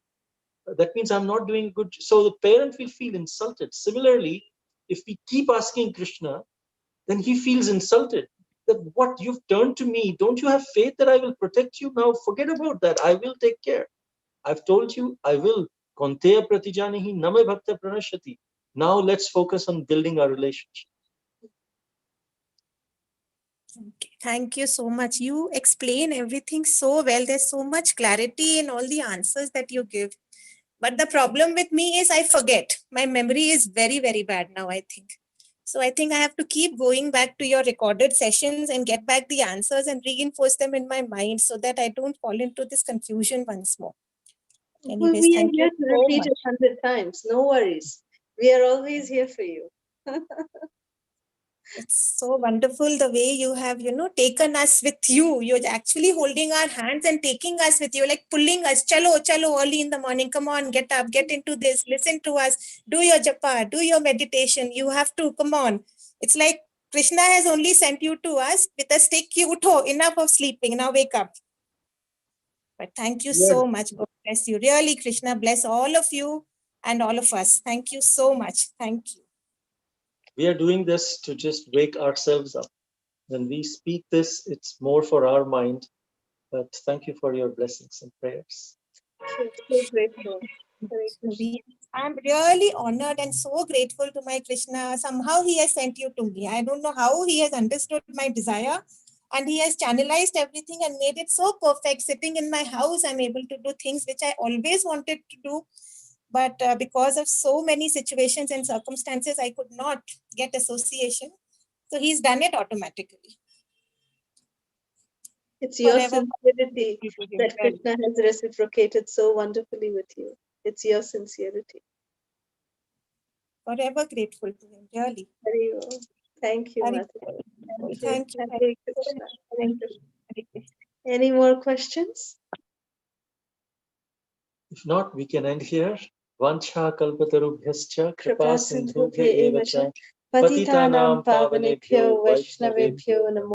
That means I'm not doing good. So the parent will feel insulted. Similarly, if we keep asking Krishna, then he feels insulted. That what, you've turned to me, don't you have faith that I will protect you? Now forget about that. I will take care. I've told you I will. Konteya pratijanihi name bhakta pranashati. Now let's focus on building our relationship. Okay, thank you so much. You explain everything so well. There's so much clarity in all the answers that you give. But the problem with me is I forget. My memory is very, very bad now, I think. So I think I have to keep going back to your recorded sessions and get back the answers and reinforce them in my mind so that I don't fall into this confusion once more. Anyways, We are thank you here to so repeat much. it 100 times. No worries. We are always here for you. It's so wonderful the way you have, taken us with you. You're actually holding our hands and taking us with you, like pulling us. Chalo, chalo, early in the morning. Come on, get up, get into this, listen to us, do your japa, do your meditation. You have to, come on. It's like Krishna has only sent you to us with a stick. Utho, enough of sleeping. Now wake up. But thank you Yes. so much. God bless you. Really, Krishna bless all of you and all of us. Thank you so much. Thank you. We are doing this to just wake ourselves up. When we speak this, it's more for our mind. But thank you for your blessings and prayers. Sure, so grateful. Hare Krishna. I'm really honored and so grateful to my Krishna. Somehow he has sent you to me. I don't know how he has understood my desire, and he has channelized everything and made it so perfect. Sitting in my house, I'm able to do things which I always wanted to do. But because of so many situations and circumstances, I could not get association. So he's done it automatically. It's your Forever sincerity grateful to him. that Krishna has reciprocated so wonderfully with you. It's your sincerity. Forever grateful to him, really. Very well. Thank you, Hari- Mataji. Thank you. Thank you. Hare Krishna. Thank you. Hare Krishna. Any more questions? If not, we can end here. Vancha kalpatarubhyascha kripa Kripa sindhubhya sindhubhya eva eva cha patitanam patitanam pavanebhyo pavanebhyo vaishnavebhyo vaishnavebhyo namo